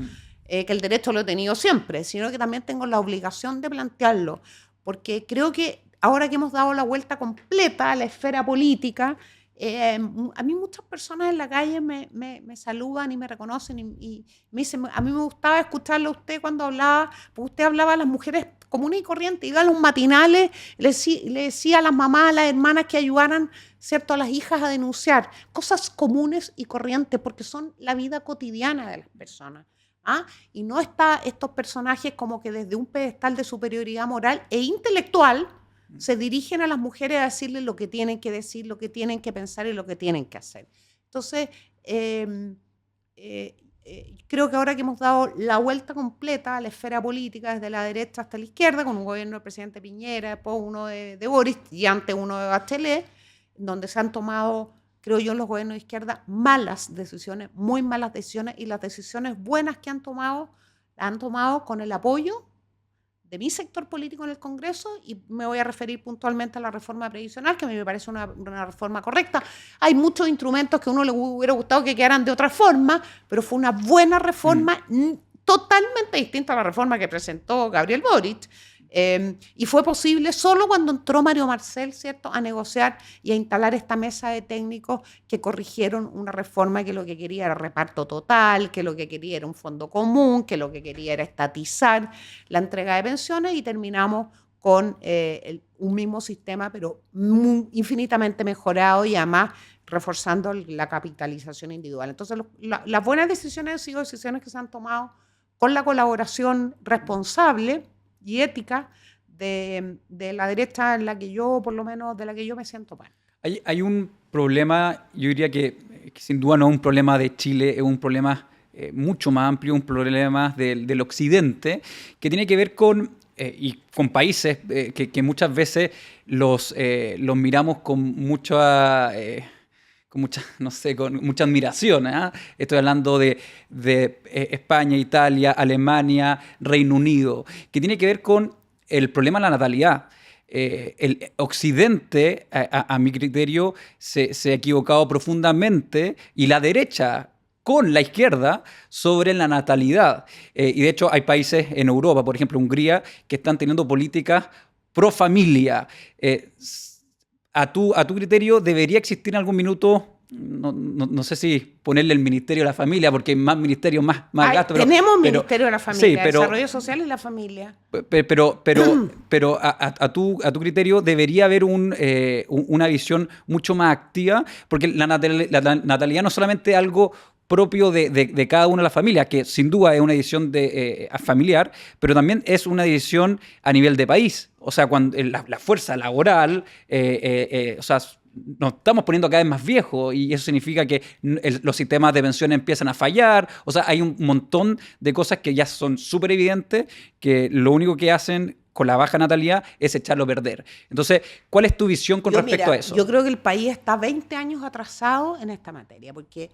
que el derecho lo he tenido siempre, sino que también tengo la obligación de plantearlo, porque creo que ahora que hemos dado la vuelta completa a la esfera política, a mí muchas personas en la calle me saludan y me reconocen y me dicen, a mí me gustaba escucharlo a usted cuando hablaba, porque usted hablaba a las mujeres comunes y corrientes, iba a los matinales, le decía a las mamás, a las hermanas que ayudaran, ¿cierto?, a las hijas a denunciar cosas comunes y corrientes, porque son la vida cotidiana de las personas. Y no está estos personajes como que desde un pedestal de superioridad moral e intelectual se dirigen a las mujeres a decirles lo que tienen que decir, lo que tienen que pensar y lo que tienen que hacer. Entonces, creo que ahora que hemos dado la vuelta completa a la esfera política, desde la derecha hasta la izquierda, con un gobierno del presidente Piñera, después uno de Boris y antes uno de Bachelet, donde se han tomado, creo yo, en los gobiernos de izquierda malas decisiones, muy malas decisiones, y las decisiones buenas que han tomado, las han tomado con el apoyo de mi sector político en el Congreso, y me voy a referir puntualmente a la reforma previsional, que a mí me parece una reforma correcta. Hay muchos instrumentos que a uno le hubiera gustado que quedaran de otra forma, pero fue una buena reforma, totalmente distinta a la reforma que presentó Gabriel Boric. Y fue posible solo cuando entró Mario Marcel, ¿cierto?, a negociar y a instalar esta mesa de técnicos que corrigieron una reforma que lo que quería era reparto total, que lo que quería era un fondo común, que lo que quería era estatizar la entrega de pensiones, y terminamos con un mismo sistema, pero infinitamente mejorado y además reforzando la capitalización individual. Entonces, las buenas decisiones han sido decisiones que se han tomado con la colaboración responsable y ética de la derecha en la que yo, por lo menos, de la que yo me siento parte. Hay un problema, yo diría que sin duda no es un problema de Chile, es un problema mucho más amplio, un problema del occidente, que tiene que ver con países que muchas veces los miramos con mucha... con mucha admiración. Estoy hablando de España, Italia, Alemania, Reino Unido, que tiene que ver con el problema de la natalidad. El Occidente, a mi criterio, se ha equivocado profundamente, y la derecha con la izquierda, sobre la natalidad. Y de hecho hay países en Europa, por ejemplo Hungría, que están teniendo políticas pro familia. A tu criterio, ¿debería existir en algún minuto, no sé si ponerle el Ministerio de la Familia, porque más ministerio, más gasto? Tenemos Ministerio de la Familia, sí, Desarrollo Social y la Familia. Pero a tu criterio, ¿debería haber una visión mucho más activa? Porque la natalidad no es solamente algo propio de cada una de las familias, que sin duda es una decisión familiar, pero también es una decisión a nivel de país. O sea, cuando la fuerza laboral, o sea, nos estamos poniendo cada vez más viejos, y eso significa que los sistemas de pensiones empiezan a fallar. O sea, hay un montón de cosas que ya son súper evidentes, que lo único que hacen con la baja natalidad es echarlo a perder. Entonces, ¿cuál es tu visión con respecto a eso? Yo creo que el país está 20 años atrasado en esta materia, porque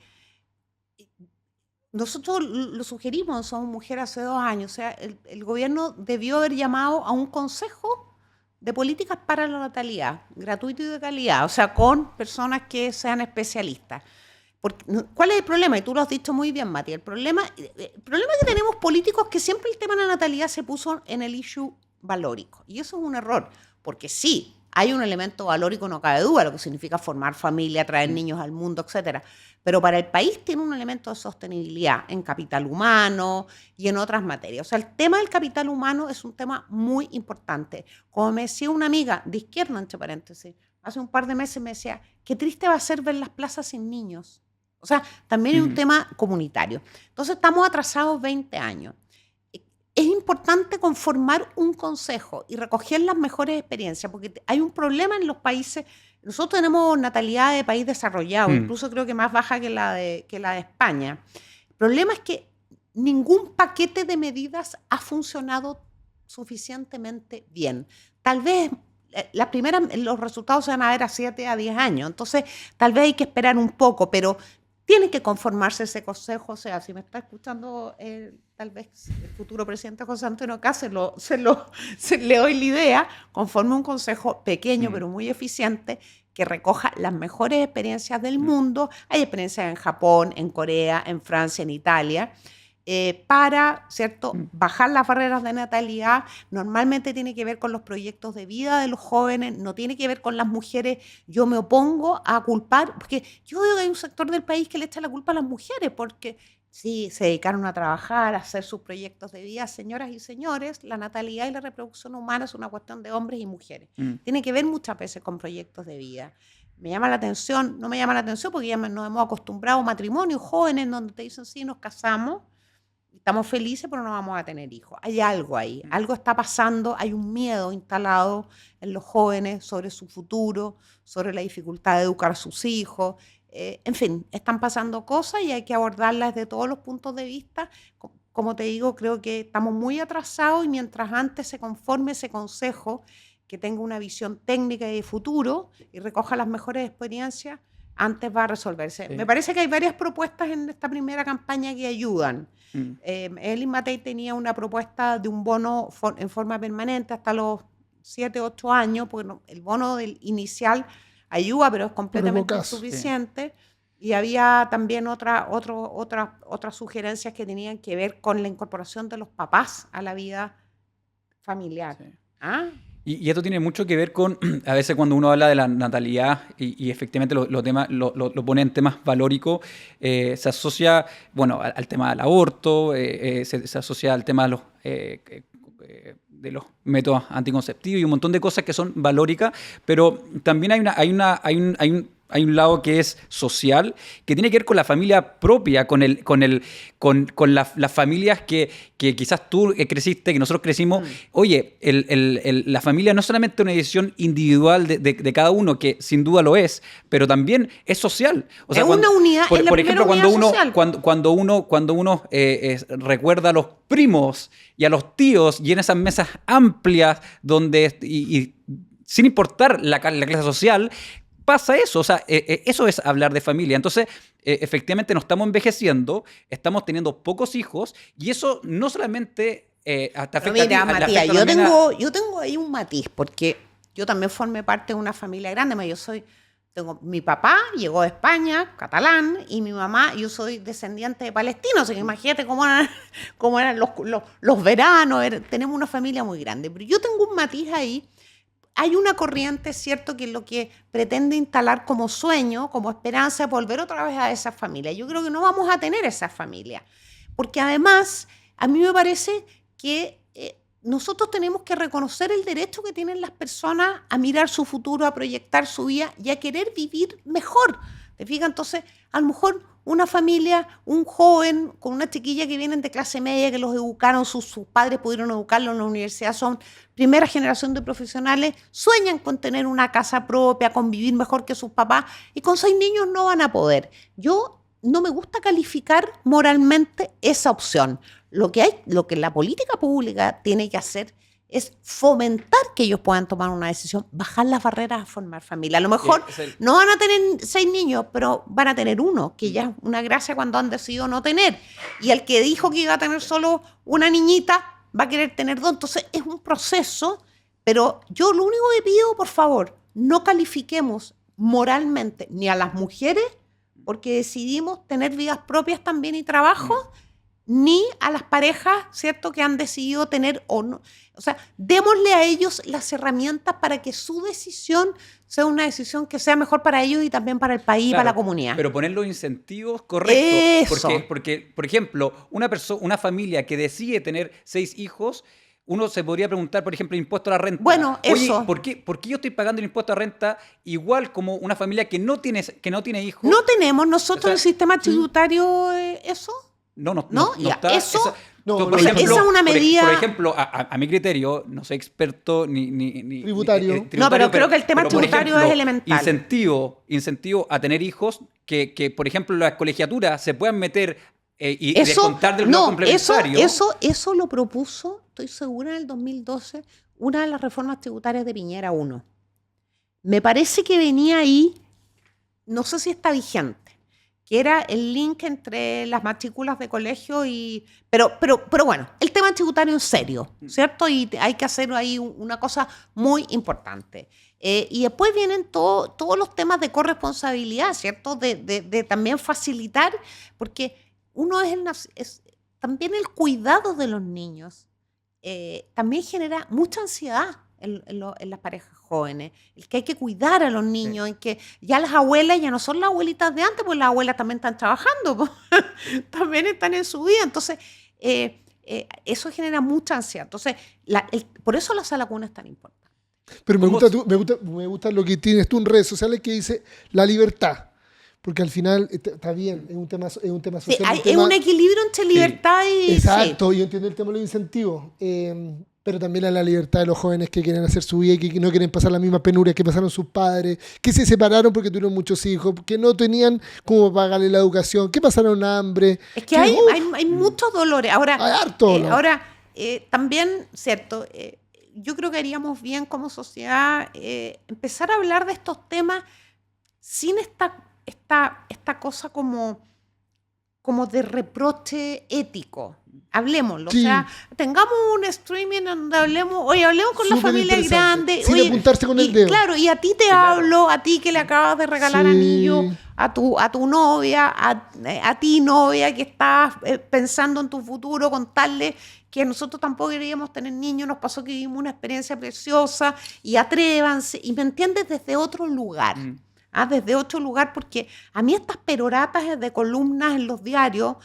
nosotros lo sugerimos, somos mujeres hace 2 años, o sea, el gobierno debió haber llamado a un consejo de políticas para la natalidad, gratuito y de calidad, o sea, con personas que sean especialistas. Porque, ¿cuál es el problema? Y tú lo has dicho muy bien, Mati. El problema es que tenemos políticos que siempre el tema de la natalidad se puso en el issue valórico. Y eso es un error, porque sí, hay un elemento valórico, no cabe duda, lo que significa formar familia, traer niños al mundo, etcétera. Pero para el país tiene un elemento de sostenibilidad en capital humano y en otras materias. O sea, el tema del capital humano es un tema muy importante. Como me decía una amiga de izquierda, entre paréntesis, hace un par de meses me decía, qué triste va a ser ver las plazas sin niños. O sea, también hay un tema comunitario. Entonces, estamos atrasados 20 años. Es importante conformar un consejo y recoger las mejores experiencias, porque hay un problema en los países. Nosotros tenemos natalidad de país desarrollado, incluso creo que más baja que la de España. El problema es que ningún paquete de medidas ha funcionado suficientemente bien. Tal vez los resultados se van a ver a 7 a 10 años, entonces tal vez hay que esperar un poco, pero tiene que conformarse ese consejo. O sea, si me está escuchando tal vez el futuro presidente José Antonio Kast, le doy la idea, conforme un consejo pequeño pero muy eficiente, que recoja las mejores experiencias del mundo. Hay experiencias en Japón, en Corea, en Francia, en Italia, para, ¿cierto?, bajar las barreras de natalidad. Normalmente tiene que ver con los proyectos de vida de los jóvenes, no tiene que ver con las mujeres. Yo me opongo a culpar, porque yo veo que hay un sector del país que le echa la culpa a las mujeres, porque sí, se dedicaron a trabajar, a hacer sus proyectos de vida. Señoras y señores, la natalidad y la reproducción humana es una cuestión de hombres y mujeres. Tiene que ver muchas veces con proyectos de vida. Me llama la atención, no me llama la atención porque ya nos hemos acostumbrado a matrimonios jóvenes donde te dicen, sí, nos casamos, Estamos felices, pero no vamos a tener hijos. Hay algo ahí, algo está pasando, hay un miedo instalado en los jóvenes sobre su futuro, sobre la dificultad de educar a sus hijos. En fin, están pasando cosas y hay que abordarlas desde todos los puntos de vista. Como te digo, creo que estamos muy atrasados y mientras antes se conforme ese consejo que tenga una visión técnica y de futuro y recoja las mejores experiencias, antes va a resolverse. Sí. Me parece que hay varias propuestas en esta primera campaña que ayudan. Elin Matei tenía una propuesta de un bono en forma permanente hasta los 7, 8 años, porque el bono del inicial ayuda, pero es completamente insuficiente. Sí. Y había también otras sugerencias que tenían que ver con la incorporación de los papás a la vida familiar. Sí. ¿Ah? Y esto tiene mucho que ver con, a veces cuando uno habla de la natalidad y efectivamente lo pone en temas valóricos, se asocia, bueno, al tema del aborto, se asocia al tema de los métodos anticonceptivos y un montón de cosas que son valóricas, pero también hay un lado que es social, que tiene que ver con la familia propia, con las familias que quizás tú creciste, que nosotros crecimos. Oye, la familia no es solamente una decisión individual de cada uno, que sin duda lo es, pero también es social. O sea, es una unidad, por ejemplo, cuando uno recuerda a los primos y a los tíos y en esas mesas amplias donde y sin importar la clase social, pasa eso, o sea, eso es hablar de familia. Entonces, efectivamente nos estamos envejeciendo, estamos teniendo pocos hijos y eso no solamente te afecta mira, a ti. Matías, yo tengo ahí un matiz, porque yo también formé parte de una familia grande. Mi papá llegó de España, catalán, y mi mamá, yo soy descendiente de palestinos, así que imagínate cómo eran los veranos, tenemos una familia muy grande. Pero yo tengo un matiz ahí. Hay una corriente, cierto, que es lo que pretende instalar como sueño, como esperanza, de volver otra vez a esa familia. Yo creo que no vamos a tener esa familia, porque además a mí me parece que nosotros tenemos que reconocer el derecho que tienen las personas a mirar su futuro, a proyectar su vida y a querer vivir mejor. ¿Te fijas? Entonces, a lo mejor una familia, un joven con una chiquilla que vienen de clase media, que los educaron, sus padres pudieron educarlos en la universidad, son primera generación de profesionales, sueñan con tener una casa propia, con vivir mejor que sus papás, y con 6 niños no van a poder. Yo no me gusta calificar moralmente esa opción. Lo que la política pública tiene que hacer es fomentar que ellos puedan tomar una decisión, bajar las barreras a formar familia. A lo mejor no van a tener 6 niños, pero van a tener uno, que ya es una gracia cuando han decidido no tener. Y el que dijo que iba a tener solo una niñita, va a querer tener 2. Entonces es un proceso, pero yo lo único que pido, por favor, no califiquemos moralmente ni a las mujeres, porque decidimos tener vidas propias también y trabajo, ni a las parejas, ¿cierto?, que han decidido tener o no. O sea, démosle a ellos las herramientas para que su decisión sea una decisión que sea mejor para ellos y también para el país, claro, y para la comunidad. Pero poner los incentivos correctos. Eso. Porque, por ejemplo, una familia que decide tener 6 hijos, uno se podría preguntar, por ejemplo, el impuesto a la renta. Bueno, oye, eso. ¿por qué yo estoy pagando el impuesto a la renta igual como una familia que no tiene hijos? No tenemos nosotros el sistema tributario eso. No ya, está. Eso, por ejemplo, esa es una medida. Por ejemplo, a mi criterio, no soy experto ni tributario. No, pero creo que el tema tributario es elemental. Incentivo a tener hijos que, por ejemplo, las colegiaturas se puedan meter y descontar del nuevo complementario. Eso lo propuso, estoy segura, en el 2012, una de las reformas tributarias de Piñera 1. Me parece que venía ahí, no sé si está vigente, que era el link entre las matrículas de colegio y... Pero bueno, el tema tributario en serio, ¿cierto? Y hay que hacer ahí una cosa muy importante. Y después vienen todos los temas de corresponsabilidad, ¿cierto? De también facilitar, porque uno es también el cuidado de los niños. También genera mucha ansiedad en las parejas jóvenes, el que hay que cuidar a los niños, sí, en que ya las abuelas ya no son las abuelitas de antes, pues las abuelas también están trabajando, también están en su vida, entonces eso genera mucha ansiedad. Entonces, por eso la sala cuna es tan importante. Pero me gusta lo que tienes tú en redes sociales, que dice la libertad. porque al final está bien, es un tema social. Sí, es un equilibrio entre libertad y... Exacto, yo entiendo el tema de los incentivos, pero también a la libertad de los jóvenes que quieren hacer su vida y que no quieren pasar la misma penuria que pasaron sus padres, que se separaron porque tuvieron muchos hijos, que no tenían cómo pagarle la educación, que pasaron hambre. Es que hay muchos dolores. Ahora, hay harto dolor. También, cierto, yo creo que haríamos bien como sociedad empezar a hablar de estos temas sin esta cosa como de reproche ético. Hablemoslo. Sí. O sea, tengamos un streaming donde hablemos con la familia grande. Sin apuntarse con el dedo. Claro, y a ti te hablo, a ti que le acabas de regalar anillo a tu novia, a ti novia que estás pensando en tu futuro, contarle que nosotros tampoco queríamos tener niños, nos pasó que vivimos una experiencia preciosa y atrévanse, y me entiendes desde otro lugar. Desde otro lugar, porque a mí estas peroratas de columnas en los diarios,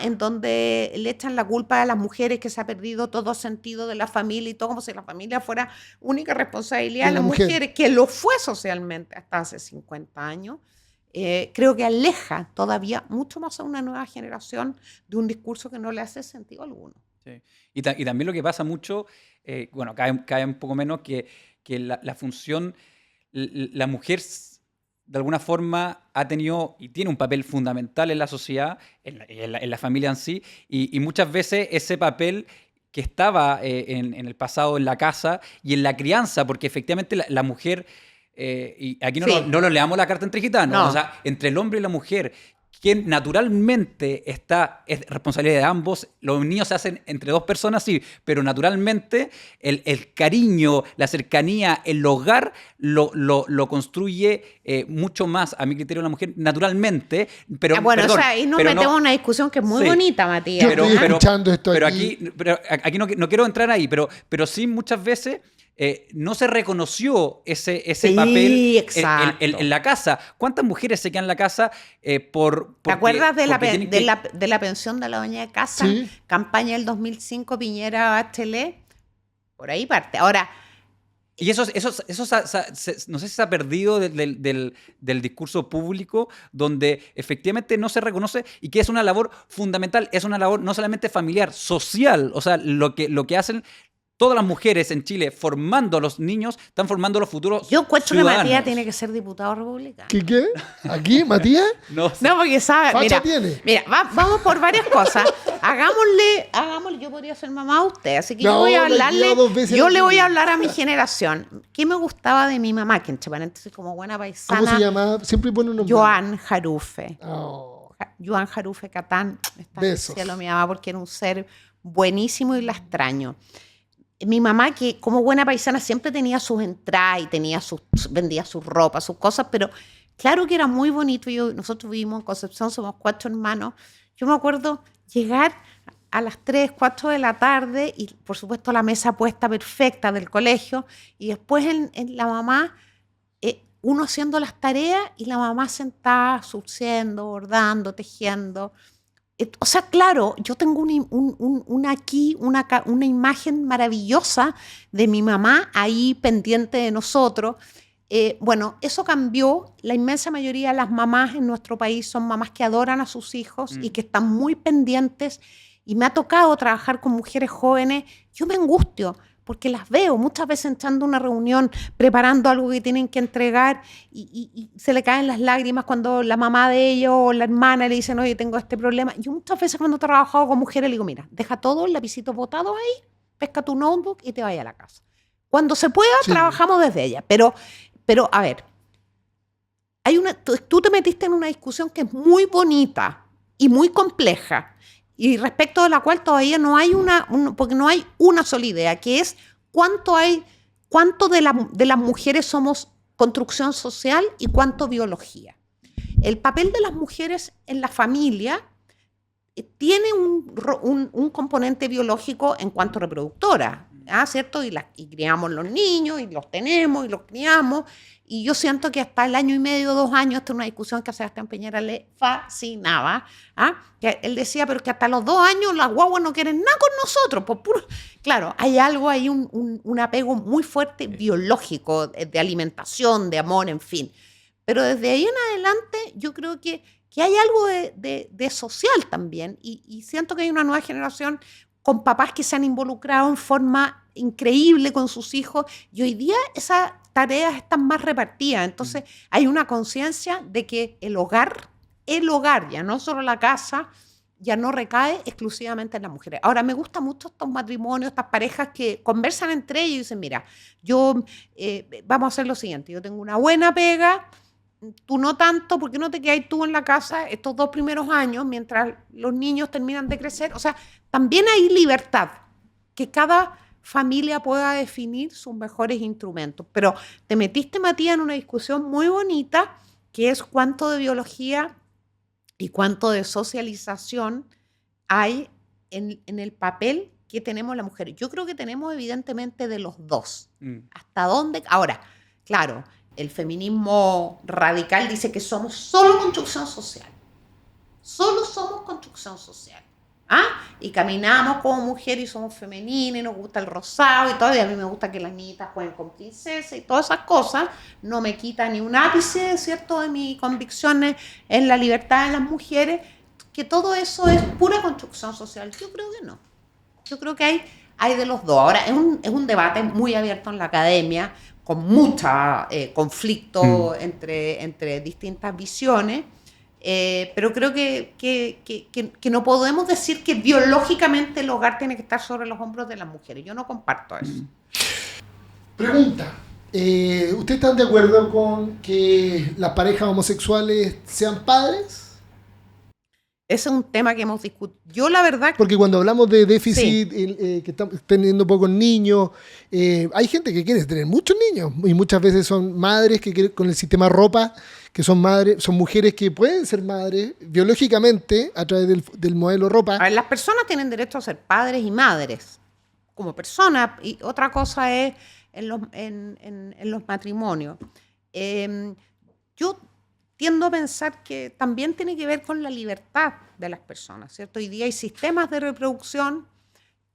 en donde le echan la culpa a las mujeres que se ha perdido todo sentido de la familia y todo, como si la familia fuera única responsabilidad de las mujeres, que lo fue socialmente hasta hace 50 años, creo que aleja todavía mucho más a una nueva generación de un discurso que no le hace sentido alguno. Sí. Y también lo que pasa mucho, bueno, cae un poco menos, que la función, la mujer de alguna forma ha tenido y tiene un papel fundamental en la sociedad, en la familia en sí, y muchas veces ese papel que estaba en el pasado en la casa y en la crianza, porque efectivamente la mujer, y aquí no lo leamos la carta entre gitanos, No. o sea, entre el hombre y la mujer, quien naturalmente es responsabilidad de ambos. Los niños se hacen entre dos personas, sí, pero naturalmente el cariño, la cercanía, el hogar lo construye mucho más, a mi criterio, la mujer naturalmente. Pero, bueno, perdón, o sea, ahí nos pero metemos en una discusión que es muy bonita, Matías. Yo estoy escuchando esto pero aquí. aquí no quiero entrar ahí, pero sí muchas veces no se reconoció ese papel en la casa. ¿Cuántas mujeres se quedan en la casa ¿Te acuerdas de la pensión de la doña de casa? Sí. Campaña del 2005, Piñera Bachelet. Por ahí parte. Ahora... Y eso no sé si se ha perdido del discurso público, donde efectivamente no se reconoce y que es una labor fundamental, es una labor no solamente familiar, social. O sea, lo que hacen todas las mujeres en Chile formando a los niños, están formando a los futuros Yo encuentro ciudadanos. que Matías tiene que ser diputado republicano. ¿Qué? ¿Aquí, Matías? No, No, porque sabe, Facha tiene. mira, vamos por varias cosas. Hagámosle, yo podría ser mamá a usted, así que No, yo voy a la hablarle, lleva 2 veces yo al le voy día. a hablar a mi generación. ¿Qué me gustaba de mi mamá? Que entre paréntesis, como buena paisana, ¿Cómo se llama? Siempre pone un nombre. Joan Jarufe. Oh, Joan Jarufe Catán, está en el Besos. cielo mi mamá, porque era un ser buenísimo y la extraño. Mi mamá, que como buena paisana siempre tenía sus entradas y vendía sus ropas, sus cosas, pero claro que era muy bonito. Nosotros vivimos en Concepción, somos 4 hermanos. Yo me acuerdo llegar a las 3, 4 de la tarde y por supuesto la mesa puesta perfecta del colegio, y después en la mamá, uno haciendo las tareas y la mamá sentada, surciendo, bordando, tejiendo. O sea, claro, yo tengo una imagen maravillosa de mi mamá ahí pendiente de nosotros. Bueno, eso cambió. La inmensa mayoría de las mamás en nuestro país son mamás que adoran a sus hijos y que están muy pendientes. Y me ha tocado trabajar con mujeres jóvenes. Yo me angustio porque las veo muchas veces entrando a una reunión, preparando algo que tienen que entregar y se le caen las lágrimas cuando la mamá de ellos o la hermana le dicen, oye, tengo este problema. Yo muchas veces cuando he trabajado con mujeres le digo, mira, deja todo, el lapicito botado ahí, pesca tu notebook y te vaya a la casa. Cuando se pueda, trabajamos desde ella. Pero a ver, tú te metiste en una discusión que es muy bonita y muy compleja, y respecto de la cual todavía no hay porque no hay una sola idea, que es cuánto de las mujeres somos construcción social y cuánto biología. El papel de las mujeres en la familia tiene un componente biológico en cuanto reproductora, ¿cierto? Y criamos los niños, y los tenemos, y los criamos, y yo siento que hasta el 1 año y medio, 2 años, esta es una discusión que a Sebastián Piñera le fascinaba, que él decía, pero que hasta los 2 años las guaguas no quieren nada con nosotros. Claro, hay algo ahí, un apego muy fuerte biológico, de alimentación, de amor, en fin. Pero desde ahí en adelante yo creo que hay algo de social también y siento que hay una nueva generación con papás que se han involucrado en forma increíble con sus hijos y hoy día esas tareas están más repartidas. Entonces hay una conciencia de que el hogar, ya no solo la casa, ya no recae exclusivamente en las mujeres. Ahora, me gustan mucho estos matrimonios, estas parejas que conversan entre ellos y dicen, mira, vamos a hacer lo siguiente, yo tengo una buena pega, tú no tanto, ¿por qué no te quedas tú en la casa estos 2 primeros años mientras los niños terminan de crecer? O sea, también hay libertad, que cada familia pueda definir sus mejores instrumentos. Pero te metiste, Matías, en una discusión muy bonita, que es cuánto de biología y cuánto de socialización hay en el papel que tenemos las mujeres. Yo creo que tenemos evidentemente de los dos. ¿Hasta dónde? Ahora, claro, el feminismo radical dice que somos solo construcción social. Solo somos construcción social. Y caminamos como mujer y somos femeninas y nos gusta el rosado y todo, y a mí me gusta que las niñitas jueguen con princesas y todas esas cosas. No me quita ni un ápice, ¿cierto?, de mis convicciones en la libertad de las mujeres, que todo eso es pura construcción social. Yo creo que no. Yo creo que hay de los dos. Ahora, es un debate muy abierto en la academia, con mucho conflicto entre distintas visiones. Pero creo que no podemos decir que biológicamente el hogar tiene que estar sobre los hombros de las mujeres. Yo no comparto eso. Pregunta. ¿Ustedes están de acuerdo con que las parejas homosexuales sean padres? Ese es un tema que hemos discutido. Yo la verdad... Porque cuando hablamos de déficit, que estamos teniendo pocos niños, hay gente que quiere tener muchos niños y muchas veces son madres que quieren, con el sistema ropa, que son mujeres que pueden ser madres biológicamente a través del modelo ropa. A ver, las personas tienen derecho a ser padres y madres como personas, y otra cosa es en los matrimonios. Yo tiendo a pensar que también tiene que ver con la libertad de las personas, ¿cierto? Hoy día hay sistemas de reproducción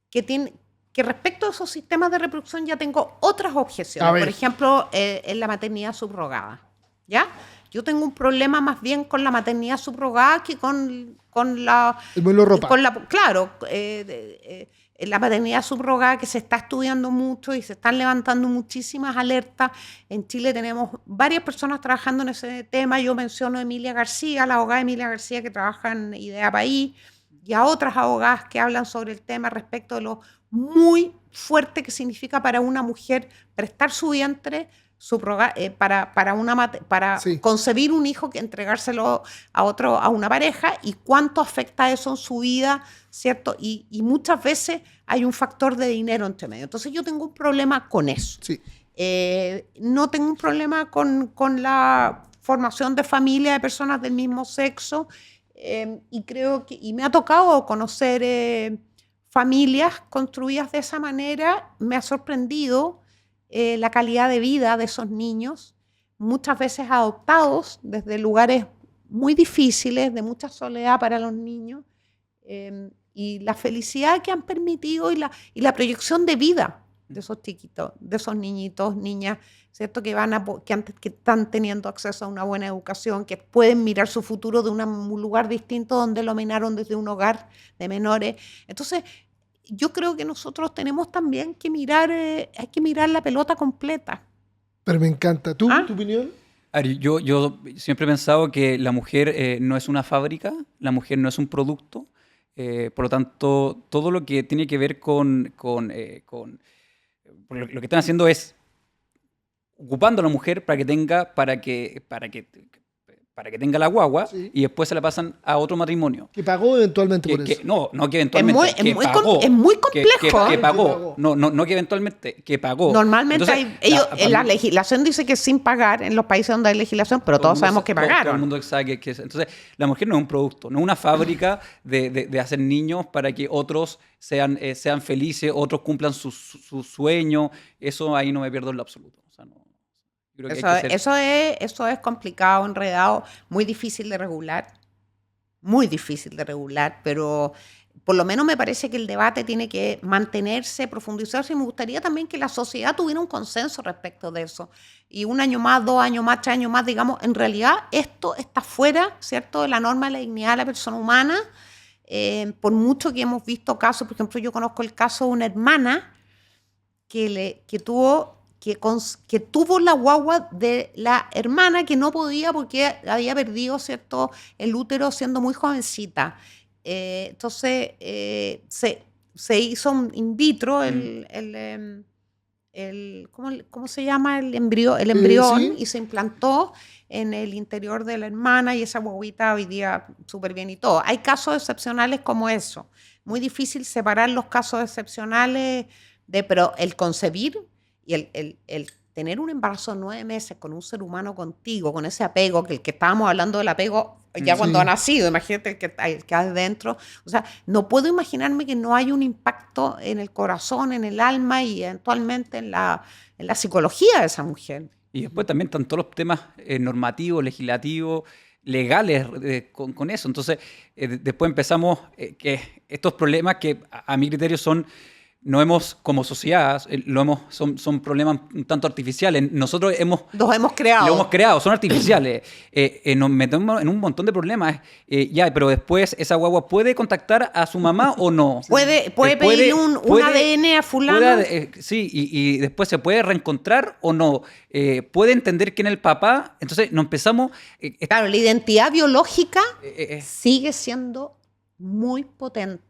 que respecto a esos sistemas de reproducción ya tengo otras objeciones. Por ejemplo, en la maternidad subrogada, ¿ya? Yo tengo un problema más bien con la maternidad subrogada que con la... El modelo ropa. Claro, la maternidad subrogada, que se está estudiando mucho y se están levantando muchísimas alertas. En Chile tenemos varias personas trabajando en ese tema. Yo menciono a Emilia García, la abogada Emilia García, que trabaja en Idea País, y a otras abogadas que hablan sobre el tema respecto de lo muy fuerte que significa para una mujer prestar su vientre para Sí. concebir un hijo, que entregárselo a una pareja, y cuánto afecta eso en su vida, ¿cierto? Y muchas veces hay un factor de dinero entre medio. Entonces yo tengo un problema con eso. Sí. No tengo un problema con la formación de familia de personas del mismo sexo, y creo y me ha tocado conocer familias construidas de esa manera. Me ha sorprendido la calidad de vida de esos niños, muchas veces adoptados desde lugares muy difíciles, de mucha soledad para los niños, y la felicidad que han permitido y la proyección de vida de esos chiquitos, de esos niñitos, niñas, ¿cierto? Que están teniendo acceso a una buena educación, que pueden mirar su futuro de un lugar distinto donde lo minaron desde un hogar de menores. Entonces, yo creo que nosotros tenemos también que mirar, hay que mirar la pelota completa. Pero me encanta. ¿Tu opinión? Ari, yo siempre he pensado que la mujer no es una fábrica, la mujer no es un producto. Por lo tanto, todo lo que tiene que ver con lo que están haciendo es ocupando a la mujer para que tenga la guagua, Sí. y después se la pasan a otro matrimonio. Que pagó eventualmente por eso. No que eventualmente. Es muy complejo. Que Que pagó. pagó. No que eventualmente, que pagó. Normalmente Entonces, la legislación dice que es sin pagar en los países donde hay legislación, pero todos sabemos que pagaron. Todo el mundo sabe que es. Entonces, la mujer no es un producto, no es una fábrica de hacer niños para que otros sean felices, otros cumplan su sueño. Eso ahí no me pierdo en lo absoluto. O sea, no. Yo creo que hay que ser- Eso es complicado, enredado, muy difícil de regular, pero por lo menos me parece que el debate tiene que mantenerse, profundizarse, y me gustaría también que la sociedad tuviera un consenso respecto de eso. Y 1 año más, 2 años más, 3 años más, digamos, en realidad esto está fuera, ¿cierto?, de la norma de la dignidad de la persona humana. Por mucho que hemos visto casos, por ejemplo, yo conozco el caso de una hermana que tuvo la guagua de la hermana, que no podía porque había perdido, ¿cierto?, el útero siendo muy jovencita. Entonces se hizo in vitro ¿cómo se llama? El embrión, Sí. y se implantó en el interior de la hermana, y esa guaguita hoy día súper bien y todo. Hay casos excepcionales como eso. Muy difícil separar los casos excepcionales pero el concebir y el tener un embarazo de 9 meses con un ser humano contigo, con ese apego, que el que estábamos hablando del apego ya cuando Sí. ha nacido, imagínate el que hay dentro. O sea, no puedo imaginarme que no haya un impacto en el corazón, en el alma y eventualmente en la psicología de esa mujer. Y después también están todos los temas normativos, legislativos, legales con eso. Entonces, después empezamos que estos problemas que a mi criterio no hemos, como sociedad, son problemas un tanto artificiales. Nosotros Los hemos creado. lo hemos creado, son artificiales. Nos metemos en un montón de problemas. Pero después esa guagua puede contactar a su mamá o no. Puede pedir un ADN a fulano. Sí, y después se puede reencontrar o no. Puede entender quién es el papá. Entonces nos empezamos... Claro, la identidad biológica sigue siendo muy potente.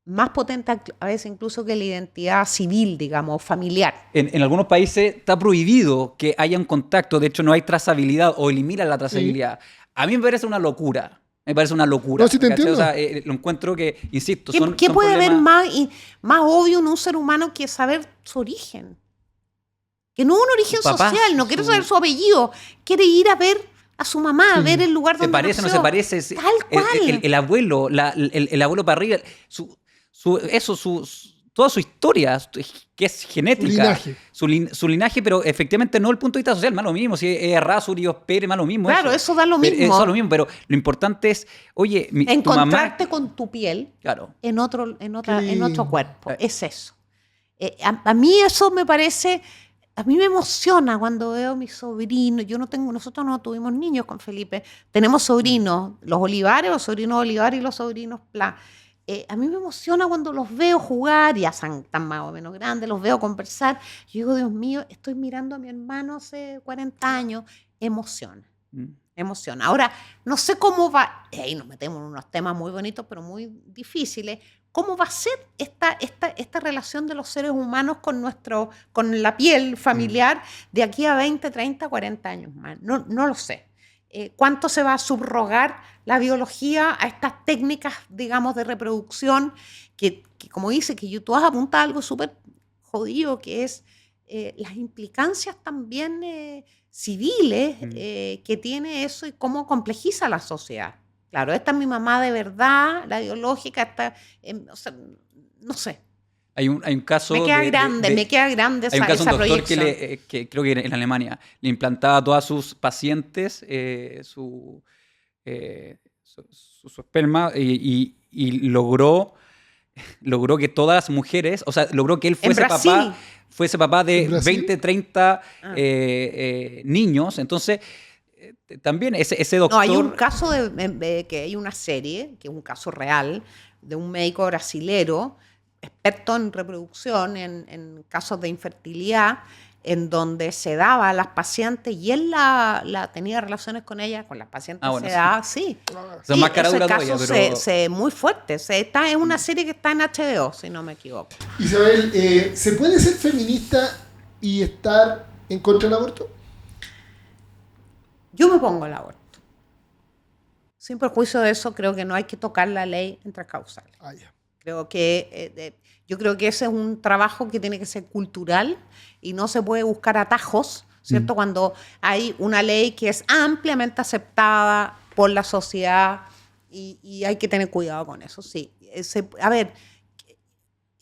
Más potente a veces incluso que la identidad civil, digamos, familiar. En algunos países está prohibido que haya un contacto. De hecho, no hay trazabilidad o elimina la trazabilidad. Sí. A mí me parece una locura. No, sí te entiendo. O sea, lo encuentro que, insisto, ¿Qué puede haber más obvio en un ser humano que saber su origen? Que no es un origen social, no quiere saber su apellido. Quiere ir a ver a su mamá, a ver el lugar donde nació. ¿Se parece, no se parece? Tal cual. El abuelo, el abuelo para arriba, toda su historia, que es genética, su linaje, pero efectivamente no el punto de vista social, más lo mismo, si es Errázuriz, Pérez, más lo mismo. Claro, eso da lo mismo. Eso da lo mismo, pero lo importante es, oye, encontrarte tu mamá, con tu piel, claro, en otro cuerpo, es eso. A mí eso me parece, a mí me emociona cuando veo a mis sobrinos. Nosotros no tuvimos niños con Felipe, tenemos sobrinos, los sobrinos Olivares y los sobrinos Pla. A mí me emociona cuando los veo jugar, ya están más o menos grandes, los veo conversar. Yo digo, Dios mío, estoy mirando a mi hermano hace 40 años. Emociona. Ahora, no sé cómo va, ahí nos metemos en unos temas muy bonitos, pero muy difíciles. ¿Cómo va a ser esta relación de los seres humanos con la piel familiar de aquí a 20, 30, 40 años más? No lo sé. ¿Cuánto se va a subrogar la biología a estas técnicas, digamos, de reproducción que como dice, que tú has apuntado a algo súper jodido, que es las implicancias también civiles que tiene eso y cómo complejiza la sociedad? Claro, esta es mi mamá de verdad, la biológica, o sea, no sé. Hay un caso... Me queda grande hay un caso esa de un doctor proyección. que creo que en Alemania le implantaba a todas sus pacientes su esperma y logró que todas las mujeres, o sea, logró que él fuese papá de 20, 30 niños. Entonces, también ese doctor... No, hay un caso que hay una serie, que es un caso real, de un médico brasilero, experto en reproducción, en casos de infertilidad, en donde se daba a las pacientes y él tenía relaciones con ellas, con las pacientes se daba, sí. Son más caradura todavía, pero... muy fuerte. Es una serie que está en HBO, si no me equivoco. Isabel, ¿se puede ser feminista y estar en contra del aborto? Yo me pongo el aborto. Sin perjuicio de eso, creo que no hay que tocar la ley intracausal. Yo creo que ese es un trabajo que tiene que ser cultural y no se puede buscar atajos, ¿cierto? Cuando hay una ley que es ampliamente aceptada por la sociedad y hay que tener cuidado con eso, sí. A ver,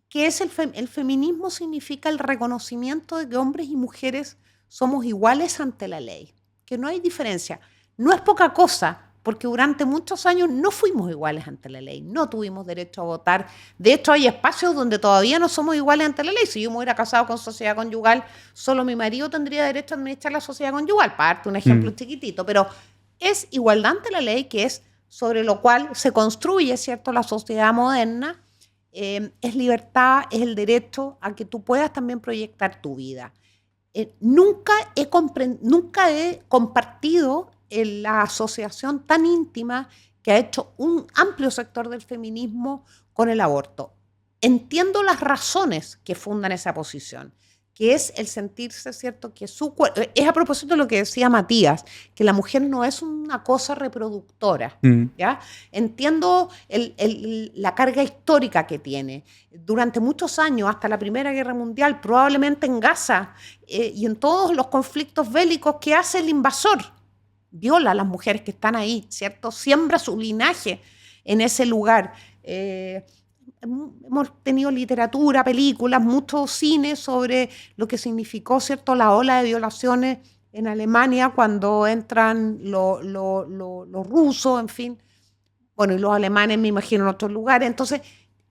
¿qué es el feminismo? Significa el reconocimiento de que hombres y mujeres somos iguales ante la ley, que no hay diferencia. No es poca cosa, porque durante muchos años no fuimos iguales ante la ley, no tuvimos derecho a votar. De hecho, hay espacios donde todavía no somos iguales ante la ley. Si yo me hubiera casado con sociedad conyugal, solo mi marido tendría derecho a administrar la sociedad conyugal, para darte un ejemplo chiquitito. Pero es igualdad ante la ley, que es sobre lo cual se construye, ¿cierto?, la sociedad moderna. Es libertad, es el derecho a que tú puedas también proyectar tu vida. Nunca he compartido la asociación tan íntima que ha hecho un amplio sector del feminismo con el aborto. Entiendo las razones que fundan esa posición, que es el sentirse, ¿cierto?, que su cuerpo... Es a propósito de lo que decía Matías, que la mujer no es una cosa reproductora, ¿ya? Entiendo la carga histórica que tiene. Durante muchos años, hasta la Primera Guerra Mundial, probablemente en Gaza y en todos los conflictos bélicos que hace el invasor, viola a las mujeres que están ahí, ¿cierto? Siembra su linaje en ese lugar. Hemos tenido literatura, películas, mucho cine sobre lo que significó, ¿cierto?, la ola de violaciones en Alemania cuando entran los rusos, en fin. Bueno, y los alemanes, me imagino, en otros lugares. Entonces,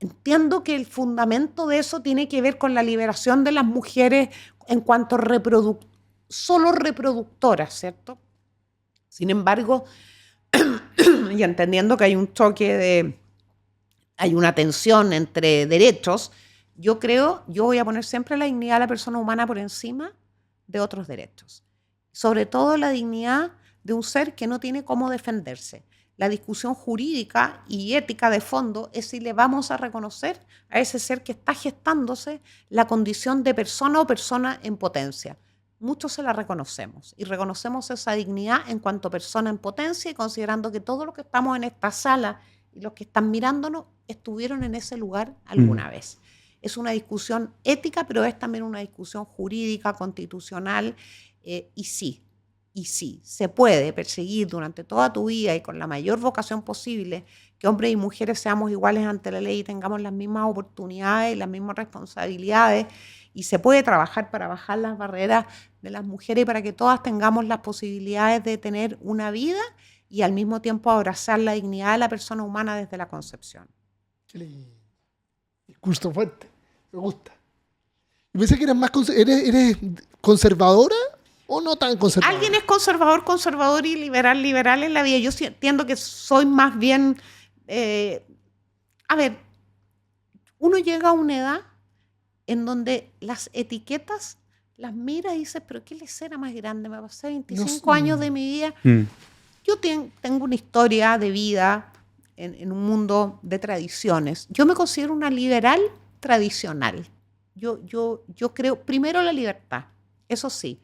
entiendo que el fundamento de eso tiene que ver con la liberación de las mujeres en cuanto solo reproductoras, ¿cierto? Sin embargo, y entendiendo que hay un choque hay una tensión entre derechos, yo voy a poner siempre la dignidad de la persona humana por encima de otros derechos. Sobre todo la dignidad de un ser que no tiene cómo defenderse. La discusión jurídica y ética de fondo es si le vamos a reconocer a ese ser que está gestándose la condición de persona o persona en potencia. Muchos se la reconocemos y reconocemos esa dignidad en cuanto persona en potencia y considerando que todos los que estamos en esta sala y los que están mirándonos estuvieron en ese lugar alguna vez. Es una discusión ética, pero es también una discusión jurídica, constitucional, y sí, se puede perseguir durante toda tu vida y con la mayor vocación posible que hombres y mujeres seamos iguales ante la ley y tengamos las mismas oportunidades y las mismas responsabilidades, y se puede trabajar para bajar las barreras de las mujeres y para que todas tengamos las posibilidades de tener una vida y al mismo tiempo abrazar la dignidad de la persona humana desde la concepción. Discurso fuerte, me gusta. Yo pensé que eres más ¿eres conservadora o no tan conservadora? Alguien es conservador y liberal en la vida. Yo entiendo que soy más bien... uno llega a una edad en donde las etiquetas las miras y dices, pero ¿qué les era más grande? Me pasé 25 años de mi vida... Yo tengo una historia de vida en un mundo de tradiciones. Yo me considero una liberal tradicional. Yo creo, primero, la libertad. Eso sí,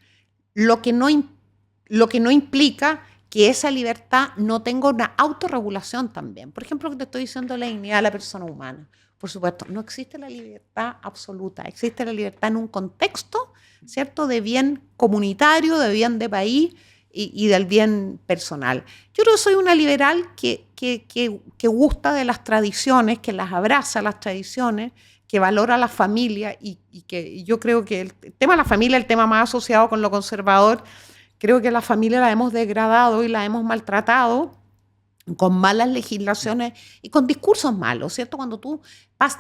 lo que no implica que esa libertad no tenga una autorregulación también. Por ejemplo, lo que te estoy diciendo, la dignidad de la persona humana. Por supuesto, no existe la libertad absoluta. Existe la libertad en un contexto, ¿cierto?, de bien comunitario, de bien de país, y del bien personal. Yo creo que soy una liberal que gusta de las tradiciones, que las abraza las tradiciones, que valora la familia y que yo creo que el tema de la familia es el tema más asociado con lo conservador. Creo que la familia la hemos degradado y la hemos maltratado con malas legislaciones y con discursos malos, ¿cierto? Cuando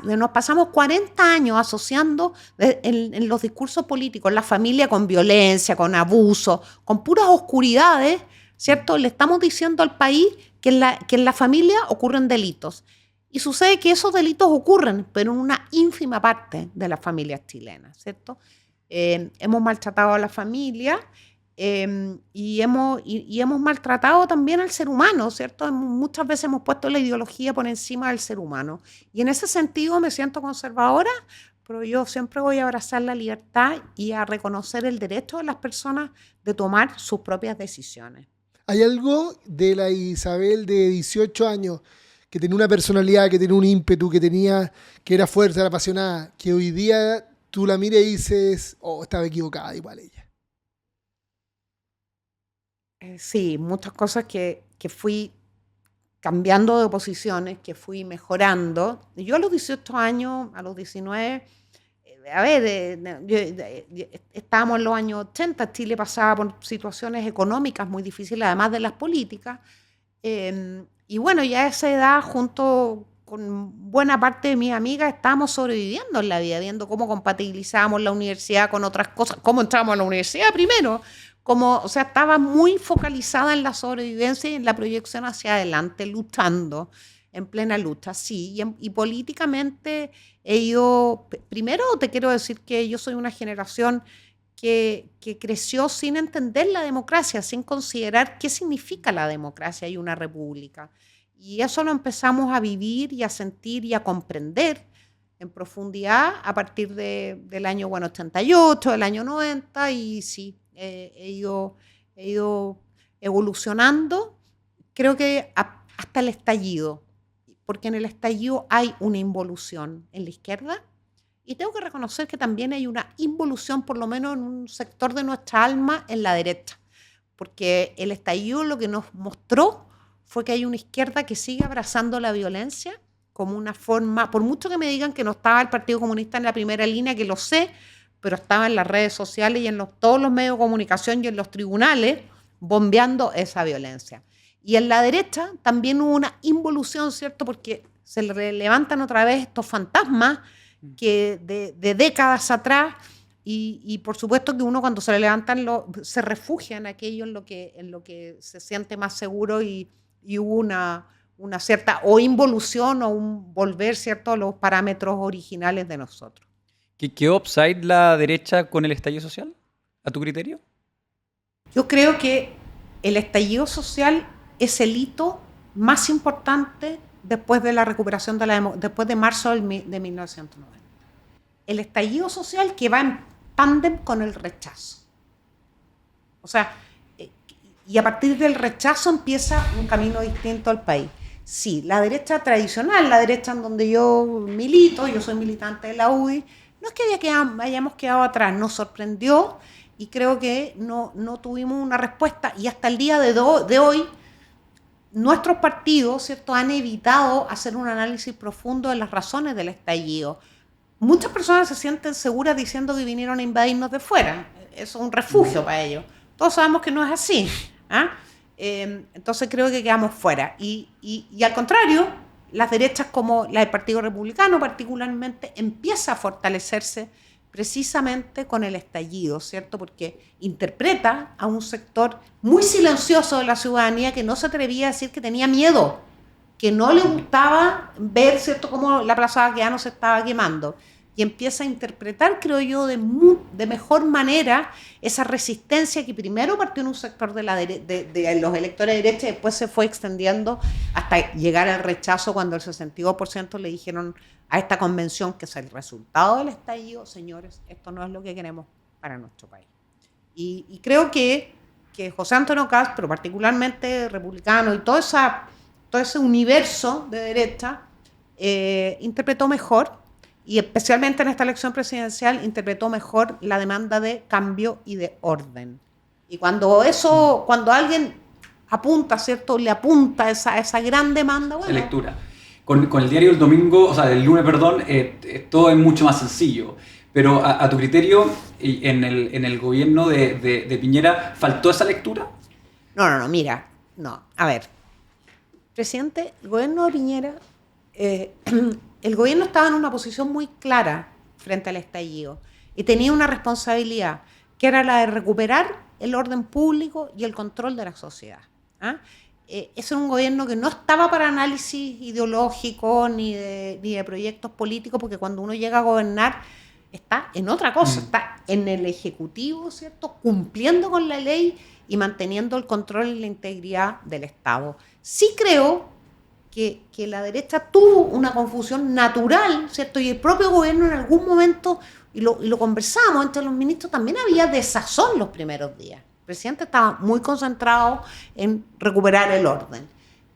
nos pasamos 40 años asociando en los discursos políticos la familia con violencia, con abuso, con puras oscuridades, ¿cierto? Le estamos diciendo al país que en la familia ocurren delitos. Y sucede que esos delitos ocurren, pero en una ínfima parte de las familias chilenas, ¿cierto? Hemos maltratado a la familia. Y hemos maltratado también al ser humano, ¿cierto? Muchas veces hemos puesto la ideología por encima del ser humano. Y en ese sentido me siento conservadora, pero yo siempre voy a abrazar la libertad y a reconocer el derecho de las personas de tomar sus propias decisiones. ¿Hay algo de la Isabel de 18 años que tenía una personalidad, que tenía un ímpetu, que era fuerte, era apasionada, que hoy día tú la miras y dices, oh, estaba equivocada igual ella? Sí, muchas cosas que fui cambiando de posiciones, que fui mejorando. Yo a los 18 años, a los 19, estábamos en los años 80, Chile pasaba por situaciones económicas muy difíciles, además de las políticas. Y bueno, ya a esa edad, junto con buena parte de mis amigas, estábamos sobreviviendo en la vida, viendo cómo compatibilizábamos la universidad con otras cosas, cómo entrábamos a la universidad primero, o sea, estaba muy focalizada en la sobrevivencia y en la proyección hacia adelante, luchando, en plena lucha, sí. Y políticamente he ido, primero te quiero decir que yo soy una generación que creció sin entender la democracia, sin considerar qué significa la democracia y una república. Y eso lo empezamos a vivir y a sentir y a comprender en profundidad a partir del año 88, del año 90, y sí, he ido evolucionando, creo que hasta el estallido, porque en el estallido hay una involución en la izquierda, y tengo que reconocer que también hay una involución, por lo menos en un sector de nuestra alma, en la derecha, porque el estallido lo que nos mostró fue que hay una izquierda que sigue abrazando la violencia como una forma, por mucho que me digan que no estaba el Partido Comunista en la primera línea, que lo sé, pero estaba en las redes sociales y en todos los medios de comunicación y en los tribunales bombeando esa violencia. Y en la derecha también hubo una involución, ¿cierto? Porque se le levantan otra vez estos fantasmas que de décadas atrás, y por supuesto que uno cuando se le levantan se refugia en aquello en lo que se siente más seguro, y hubo una cierta o involución o un volver, ¿cierto?, a los parámetros originales de nosotros. ¿Quedó offside la derecha con el estallido social, a tu criterio? Yo creo que el estallido social es el hito más importante después de la recuperación después de marzo de 1990. El estallido social que va en tándem con el rechazo. O sea, y a partir del rechazo empieza un camino distinto al país. Sí, la derecha tradicional, la derecha en donde yo milito, yo soy militante de la UDI, no es que hayamos quedado atrás, nos sorprendió y creo que no tuvimos una respuesta, y hasta el día de hoy nuestros partidos, ¿cierto?, han evitado hacer un análisis profundo de las razones del estallido. Muchas personas se sienten seguras diciendo que vinieron a invadirnos de fuera, eso es un refugio para ellos. Todos sabemos que no es así, ¿ah? Entonces creo que quedamos fuera. Y al contrario, las derechas como la del Partido Republicano particularmente empieza a fortalecerse precisamente con el estallido, ¿cierto? Porque interpreta a un sector muy silencioso de la ciudadanía que no se atrevía a decir que tenía miedo, que no le gustaba ver, ¿cierto?, cómo la Plaza Baquedano se estaba quemando. Y empieza a interpretar, creo yo, de mejor manera esa resistencia que primero partió en un sector de los electores de derecha y después se fue extendiendo hasta llegar al rechazo cuando el 62% le dijeron a esta convención que es el resultado del estallido: señores, esto no es lo que queremos para nuestro país. Y creo que José Antonio Kast, pero particularmente republicano y todo ese universo de derecha, interpretó mejor, y especialmente en esta elección presidencial interpretó mejor la demanda de cambio y de orden. Y cuando alguien apunta, ¿cierto?, le apunta esa gran demanda, bueno. Esa lectura. Con el diario del domingo, o sea, del lunes, perdón, todo es mucho más sencillo. Pero a tu criterio, en el gobierno de Piñera, ¿faltó esa lectura? No, mira, no. A ver, presidente, el gobierno de Piñera... el gobierno estaba en una posición muy clara frente al estallido y tenía una responsabilidad, que era la de recuperar el orden público y el control de la sociedad. Ese era un gobierno que no estaba para análisis ideológico ni de proyectos políticos, porque cuando uno llega a gobernar está en otra cosa, está en el Ejecutivo, ¿cierto?, cumpliendo con la ley y manteniendo el control y la integridad del Estado. Sí creo que la derecha tuvo una confusión natural, ¿cierto? Y el propio gobierno en algún momento, y lo conversamos entre los ministros, también había desazón los primeros días. El presidente estaba muy concentrado en recuperar el orden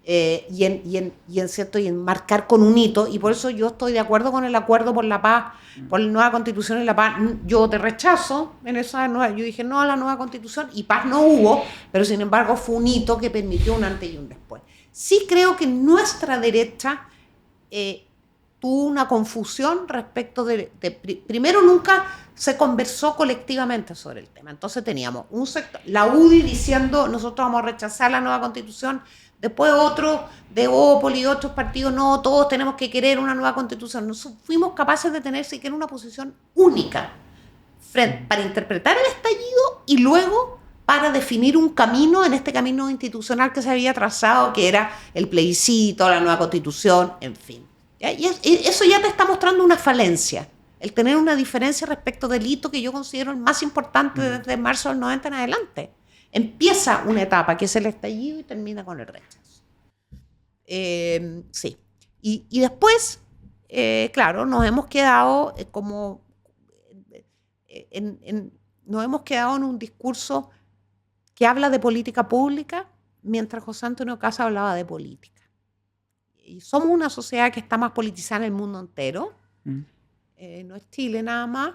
y en marcar con un hito, y por eso yo estoy de acuerdo con el acuerdo por la paz, por la nueva constitución y la paz. Yo te rechazo en esa nueva, yo dije no a la nueva constitución, y paz no hubo, pero sin embargo fue un hito que permitió un antes y un después. Sí creo que nuestra derecha tuvo una confusión respecto primero, nunca se conversó colectivamente sobre el tema. Entonces teníamos un sector, la UDI diciendo nosotros vamos a rechazar la nueva constitución, después otro de Opol y otros partidos, no, todos tenemos que querer una nueva constitución. Nosotros fuimos capaces de tener siquiera una posición única para interpretar el estallido y luego para definir un camino en este camino institucional que se había trazado, que era el plebiscito, la nueva constitución, en fin. Y eso ya te está mostrando una falencia, el tener una diferencia respecto del hito que yo considero el más importante desde marzo del 90 en adelante. Empieza una etapa que es el estallido y termina con el rechazo. Sí. Y después, claro, nos hemos quedado nos hemos quedado en un discurso que habla de política pública mientras José Antonio Caz hablaba de política. Y somos una sociedad que está más politizada en el mundo entero. No es Chile nada más.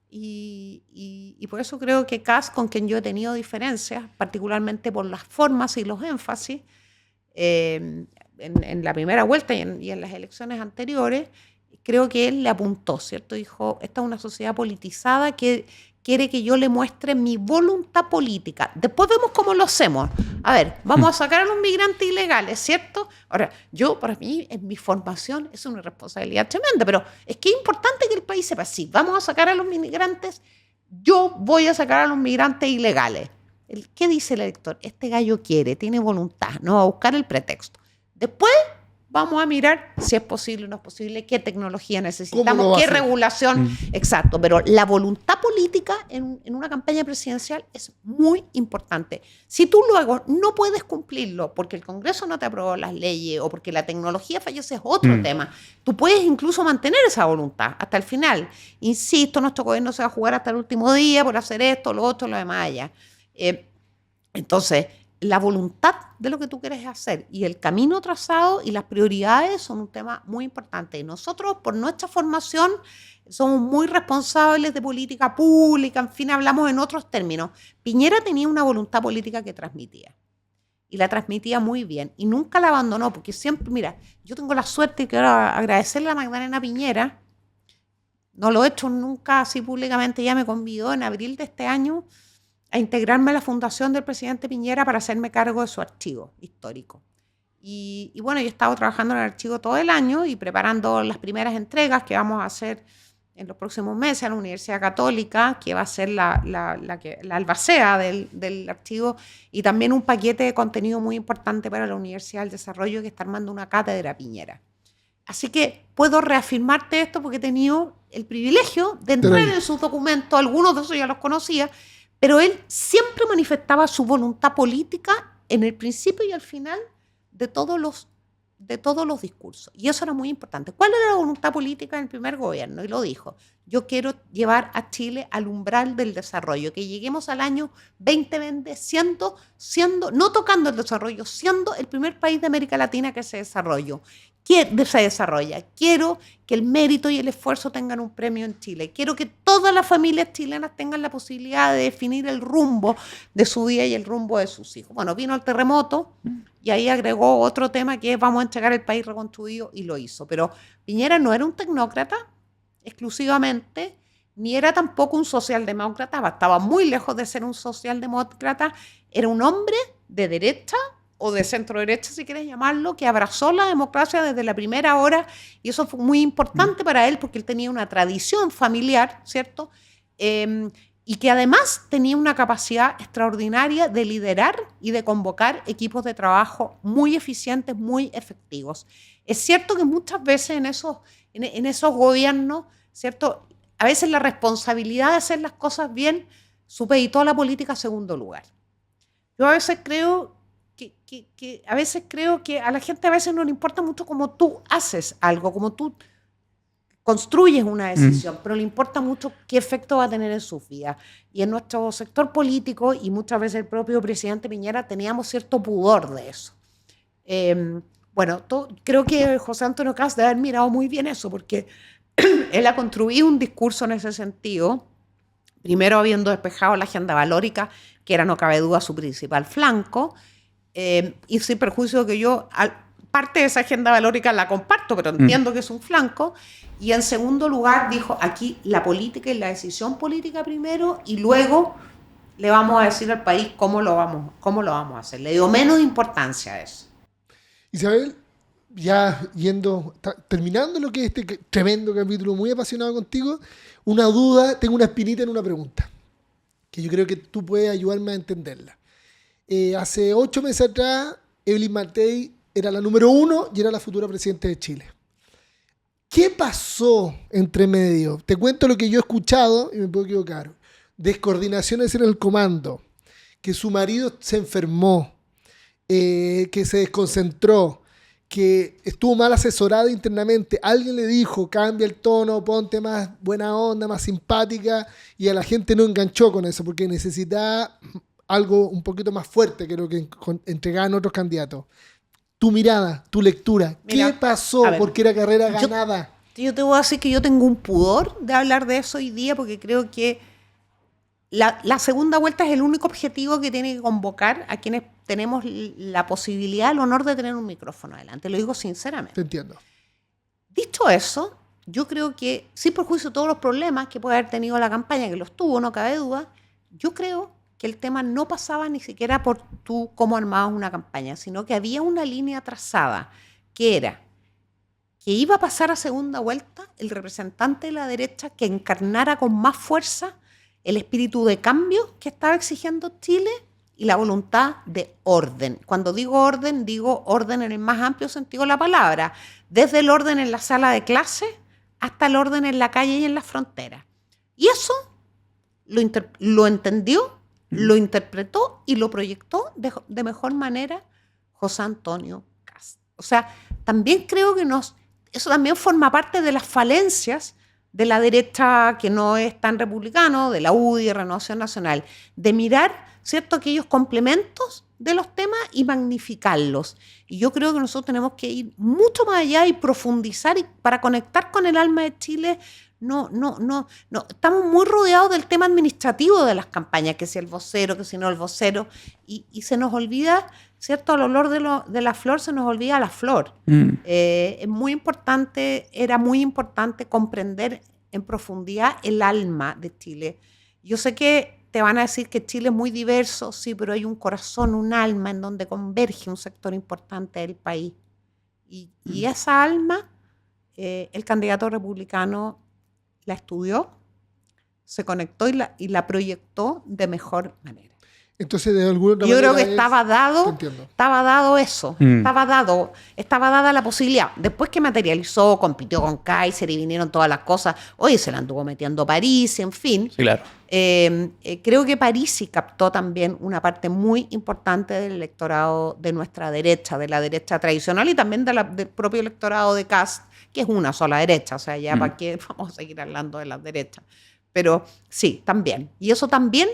Y por eso creo que Caz, con quien yo he tenido diferencias, particularmente por las formas y los énfasis, en la primera vuelta y en las elecciones anteriores, creo que él le apuntó, ¿cierto? Dijo, esta es una sociedad politizada que quiere que yo le muestre mi voluntad política. Después vemos cómo lo hacemos. A ver, vamos a sacar a los migrantes ilegales, ¿cierto? Ahora, para mí, en mi formación, es una responsabilidad tremenda, pero es que es importante que el país sepa, sí, vamos a sacar a los migrantes, yo voy a sacar a los migrantes ilegales. ¿Qué dice el elector? Este gallo quiere, tiene voluntad, no va a buscar el pretexto. Después vamos a mirar si es posible o no es posible, qué tecnología necesitamos, qué regulación. Exacto, pero la voluntad política en una campaña presidencial es muy importante. Si tú luego no puedes cumplirlo porque el Congreso no te aprobó las leyes o porque la tecnología fallece, es otro tema. Tú puedes incluso mantener esa voluntad hasta el final. Insisto, nuestro gobierno se va a jugar hasta el último día por hacer esto, lo otro, lo demás allá. Entonces, la voluntad de lo que tú quieres hacer y el camino trazado y las prioridades son un tema muy importante. Y nosotros, por nuestra formación, somos muy responsables de política pública, en fin, hablamos en otros términos. Piñera tenía una voluntad política que transmitía. Y la transmitía muy bien. Y nunca la abandonó, porque siempre, mira, yo tengo la suerte y quiero agradecerle a Magdalena Piñera. No lo he hecho nunca así públicamente. Ella me convidó en abril de este año a integrarme a la fundación del presidente Piñera para hacerme cargo de su archivo histórico. Y bueno, yo he estado trabajando en el archivo todo el año y preparando las primeras entregas que vamos a hacer en los próximos meses a la Universidad Católica, que va a ser la albacea del archivo, y también un paquete de contenido muy importante para la Universidad del Desarrollo, que está armando una cátedra Piñera. Así que puedo reafirmarte esto porque he tenido el privilegio de entrar en sus documentos, algunos de esos ya los conocía, pero él siempre manifestaba su voluntad política en el principio y al final de todos los discursos. Y eso era muy importante. ¿Cuál era la voluntad política en el primer gobierno? Y lo dijo. Yo quiero llevar a Chile al umbral del desarrollo, que lleguemos al año 2020 siendo no tocando el desarrollo, siendo el primer país de América Latina que se desarrolla. Quiero que el mérito y el esfuerzo tengan un premio en Chile. Quiero que todas las familias chilenas tengan la posibilidad de definir el rumbo de su vida y el rumbo de sus hijos. Bueno, vino el terremoto y ahí agregó otro tema que es vamos a entregar el país reconstruido, y lo hizo. Pero Piñera no era un tecnócrata exclusivamente, ni era tampoco un socialdemócrata, estaba muy lejos de ser un socialdemócrata, era un hombre de derecha o de centro derecha, si quieres llamarlo, que abrazó la democracia desde la primera hora, y eso fue muy importante para él porque él tenía una tradición familiar, ¿cierto? Y que además tenía una capacidad extraordinaria de liderar y de convocar equipos de trabajo muy eficientes, muy efectivos. Es cierto que muchas veces en esos gobiernos, ¿cierto?, a veces la responsabilidad de hacer las cosas bien supeditó a la política a segundo lugar. Yo a veces creo que a la gente a veces no le importa mucho cómo tú haces algo, cómo tú construyes una decisión, pero le importa mucho qué efecto va a tener en sus vidas. Y en nuestro sector político, y muchas veces el propio presidente Piñera, teníamos cierto pudor de eso. Creo que José Antonio Caz debe haber mirado muy bien eso, porque él ha construido un discurso en ese sentido, primero habiendo despejado la agenda valórica, que era, no cabe duda, su principal flanco, y sin perjuicio que yo parte de esa agenda valórica la comparto, pero entiendo que es un flanco. Y en segundo lugar dijo, aquí la política y la decisión política primero, y luego le vamos a decir al país cómo lo vamos a hacer. Le dio menos importancia a eso. Isabel, ya terminando lo que es este tremendo capítulo, muy apasionado contigo, una duda, tengo una espinita en una pregunta, que yo creo que tú puedes ayudarme a entenderla. Hace 8 meses atrás, Evelyn Matei era la número 1 y era la futura presidenta de Chile. ¿Qué pasó entre medio? Te cuento lo que yo he escuchado, y me puedo equivocar. Descoordinaciones en el comando, que su marido se enfermó, que se desconcentró, que estuvo mal asesorada internamente. Alguien le dijo, cambia el tono, ponte más buena onda, más simpática, y a la gente no enganchó con eso, porque necesitaba algo un poquito más fuerte que lo que entregaban otros candidatos. Tu mirada, tu lectura, Mira, ¿qué pasó? Porque era carrera ganada. Yo te voy a decir que yo tengo un pudor de hablar de eso hoy día, porque creo que la segunda vuelta es el único objetivo que tiene que convocar a quienes tenemos la posibilidad, el honor de tener un micrófono adelante. Lo digo sinceramente. Te entiendo. Dicho eso, yo creo que, sin perjuicio de todos los problemas que puede haber tenido la campaña, que los tuvo, no cabe duda, yo creo que el tema no pasaba ni siquiera por tú cómo armabas una campaña, sino que había una línea trazada, que era que iba a pasar a segunda vuelta el representante de la derecha que encarnara con más fuerza el espíritu de cambio que estaba exigiendo Chile y la voluntad de orden. Cuando digo orden en el más amplio sentido de la palabra, desde el orden en la sala de clase hasta el orden en la calle y en las fronteras. Y eso lo entendió, lo interpretó y lo proyectó de mejor manera José Antonio Kast. O sea, también creo que eso también forma parte de las falencias de la derecha que no es tan republicano, de la UDI, de Renovación Nacional, de mirar, ¿cierto?, aquellos complementos de los temas y magnificarlos. Y yo creo que nosotros tenemos que ir mucho más allá y profundizar, y para conectar con el alma de Chile. No, estamos muy rodeados del tema administrativo de las campañas, que si el vocero, que si no el vocero, y se nos olvida, ¿cierto? Al olor de la flor se nos olvida la flor. Es muy importante, era muy importante comprender en profundidad el alma de Chile. Yo sé que te van a decir que Chile es muy diverso, sí, pero hay un corazón, un alma en donde converge un sector importante del país. Y esa alma, el candidato republicano la estudió, se conectó y la proyectó de mejor manera. Entonces, de alguna otra yo manera creo que estaba dado eso, estaba dada la posibilidad. Después que materializó, compitió con Kaiser y vinieron todas las cosas, oye, se la anduvo metiendo París, en fin. Sí, claro. Creo que París sí captó también una parte muy importante del electorado de nuestra derecha, de la derecha tradicional, y también del propio electorado de Kast, que es una sola derecha, o sea, ya para qué vamos a seguir hablando de las derechas. Pero sí, también. Y eso también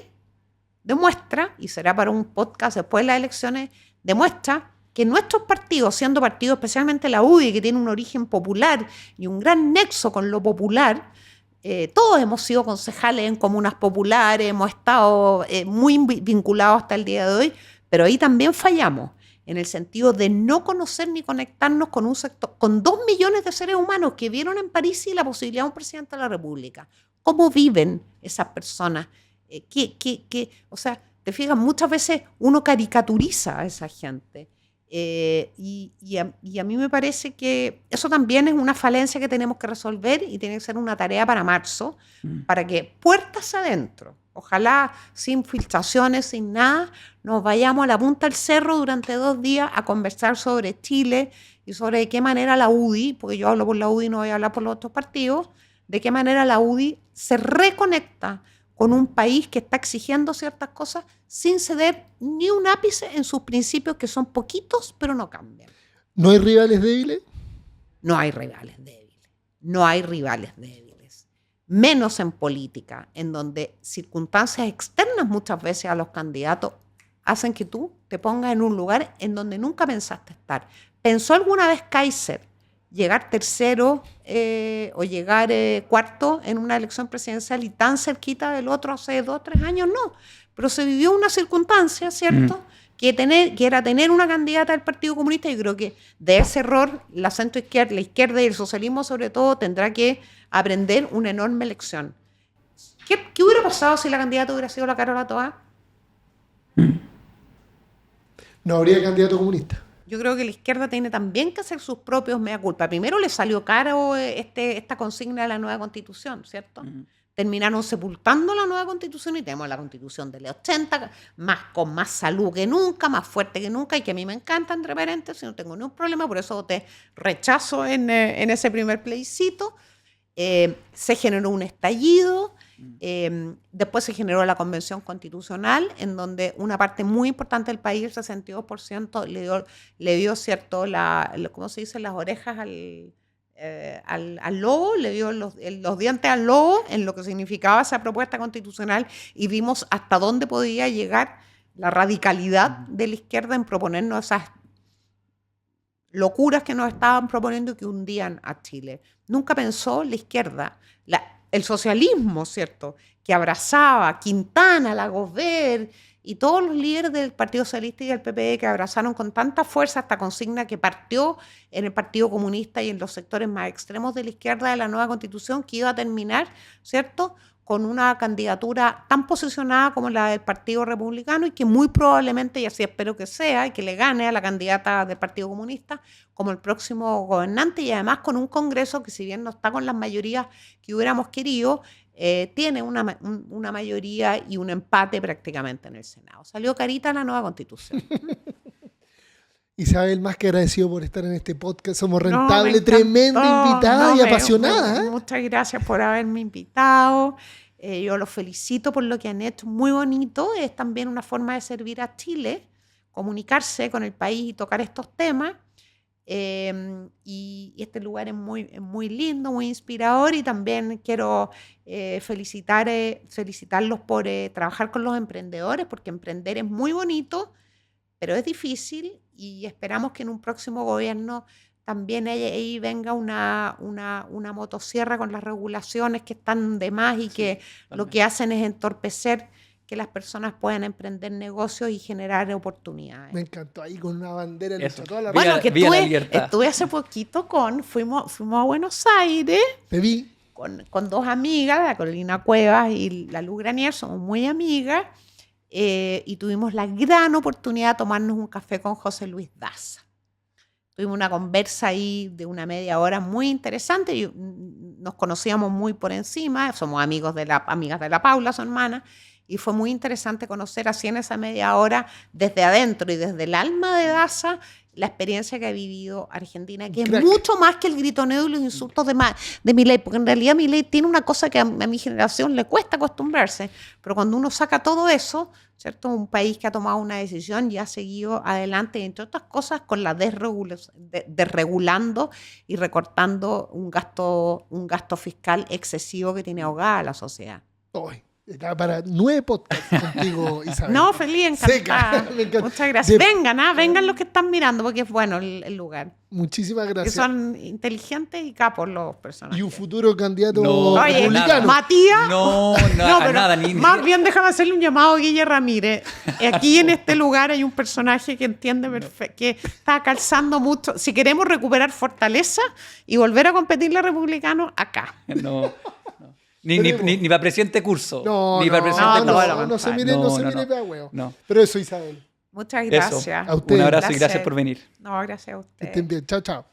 demuestra, y será para un podcast después de las elecciones, demuestra que nuestros partidos, siendo partidos, especialmente la UDI, que tiene un origen popular y un gran nexo con lo popular, todos hemos sido concejales en comunas populares, hemos estado muy vinculados hasta el día de hoy, pero ahí también fallamos, en el sentido de no conocer ni conectarnos con un sector, con 2 millones de seres humanos que vieron en París la posibilidad de un presidente de la República. ¿Cómo viven esas personas? O sea, te fijas, muchas veces uno caricaturiza a esa gente. Y a mí me parece que eso también es una falencia que tenemos que resolver y tiene que ser una tarea para marzo, para que puertas adentro, ojalá sin filtraciones, sin nada, nos vayamos a la punta del cerro durante 2 días a conversar sobre Chile y sobre de qué manera la UDI, porque yo hablo por la UDI, no voy a hablar por los otros partidos, de qué manera la UDI se reconecta con un país que está exigiendo ciertas cosas sin ceder ni un ápice en sus principios, que son poquitos, pero no cambian. ¿No hay rivales débiles? No hay rivales débiles. No hay rivales débiles. Menos en política, en donde circunstancias externas muchas veces a los candidatos hacen que tú te pongas en un lugar en donde nunca pensaste estar. ¿Pensó alguna vez Kaiser llegar tercero o llegar cuarto en una elección presidencial y tan cerquita del otro hace 2 o 3 años? No, pero se vivió una circunstancia, ¿cierto?, que era tener una candidata del Partido Comunista. Yo creo que de ese error la centroizquierda, la izquierda y el socialismo sobre todo tendrá que aprender una enorme lección. ¿Qué hubiera pasado si la candidata hubiera sido la Carola Toá? No habría candidato comunista. Yo creo que la izquierda tiene también que hacer sus propios mea culpa. Primero le salió caro esta consigna de la nueva Constitución, ¿cierto? Terminaron sepultando la nueva Constitución y tenemos la Constitución de los 80, con más salud que nunca, más fuerte que nunca, y que a mí me encanta, entre paréntesis, no tengo ningún problema, por eso voté rechazo en ese primer plebiscito. Se generó un estallido. Después se generó la Convención Constitucional, en donde una parte muy importante del país, el 62%, le dio cierto, ¿cómo se dice? Las orejas al lobo, le dio los dientes al lobo en lo que significaba esa propuesta constitucional, y vimos hasta dónde podía llegar la radicalidad de la izquierda en proponernos esas locuras que nos estaban proponiendo y que hundían a Chile. Nunca pensó la izquierda, el socialismo, ¿cierto?, que abrazaba a Quintana, Lagos Ver y todos los líderes del Partido Socialista y del PPD, que abrazaron con tanta fuerza esta consigna que partió en el Partido Comunista y en los sectores más extremos de la izquierda de la nueva Constitución, que iba a terminar, ¿cierto?, con una candidatura tan posicionada como la del Partido Republicano, y que muy probablemente, y así espero que sea, y que le gane a la candidata del Partido Comunista como el próximo gobernante, y además con un Congreso que, si bien no está con las mayorías que hubiéramos querido, tiene una mayoría y un empate prácticamente en el Senado. Salió carita la nueva Constitución. Isabel, más que agradecido por estar en este podcast. Somos rentables, tremenda invitada y apasionada. Muchas gracias por haberme invitado. Yo los felicito por lo que han hecho. Muy bonito. Es también una forma de servir a Chile, comunicarse con el país y tocar estos temas. Y este lugar es muy lindo, muy inspirador, y también quiero felicitarlos por trabajar con los emprendedores, porque emprender es muy bonito, pero es difícil, y esperamos que en un próximo gobierno también ahí venga una motosierra con las regulaciones que están de más y que lo que hacen es entorpecer que las personas puedan emprender negocios y generar oportunidades. Me encantó, ahí con una bandera lucha toda la Bueno, que estuve hace poquito fuimos a Buenos Aires. Te vi. Con dos amigas, la Carolina Cuevas y la Lu Granier, somos muy amigas, y tuvimos la gran oportunidad de tomarnos un café con José Luis Daza. Tuvimos una conversa ahí de una media hora muy interesante. Nos conocíamos muy por encima, somos amigas de la Paula, su hermana, y fue muy interesante conocer así en esa media hora, desde adentro y desde el alma de Daza, la experiencia que ha vivido Argentina, que es mucho más que el gritoneo y los insultos de Milei, porque en realidad Milei tiene una cosa que a mi generación le cuesta acostumbrarse, pero cuando uno saca todo eso, ¿cierto? Un país que ha tomado una decisión y ha seguido adelante, entre otras cosas, con la desregulando y recortando un gasto fiscal excesivo que tiene ahogada a la sociedad. Estaba para 9 podcasts contigo, Isabel. No, feliz, encantada. Muchas gracias. Vengan los que están mirando, porque es bueno el lugar. Muchísimas gracias. Que son inteligentes y capos los personajes. Y un futuro candidato republicano. Matías. No, pero nada. Más bien déjame hacerle un llamado a Guille Ramírez. Aquí en este lugar hay un personaje que entiende perfecto, que está calzando mucho. Si queremos recuperar fortaleza y volver a competirle a republicanos, acá. No. Ni para presidente curso. No se mire para huevo. No. Pero eso, Isabel. Muchas gracias. A usted. Un abrazo y gracias por venir. No, gracias a usted. Estén bien. Chao, chao.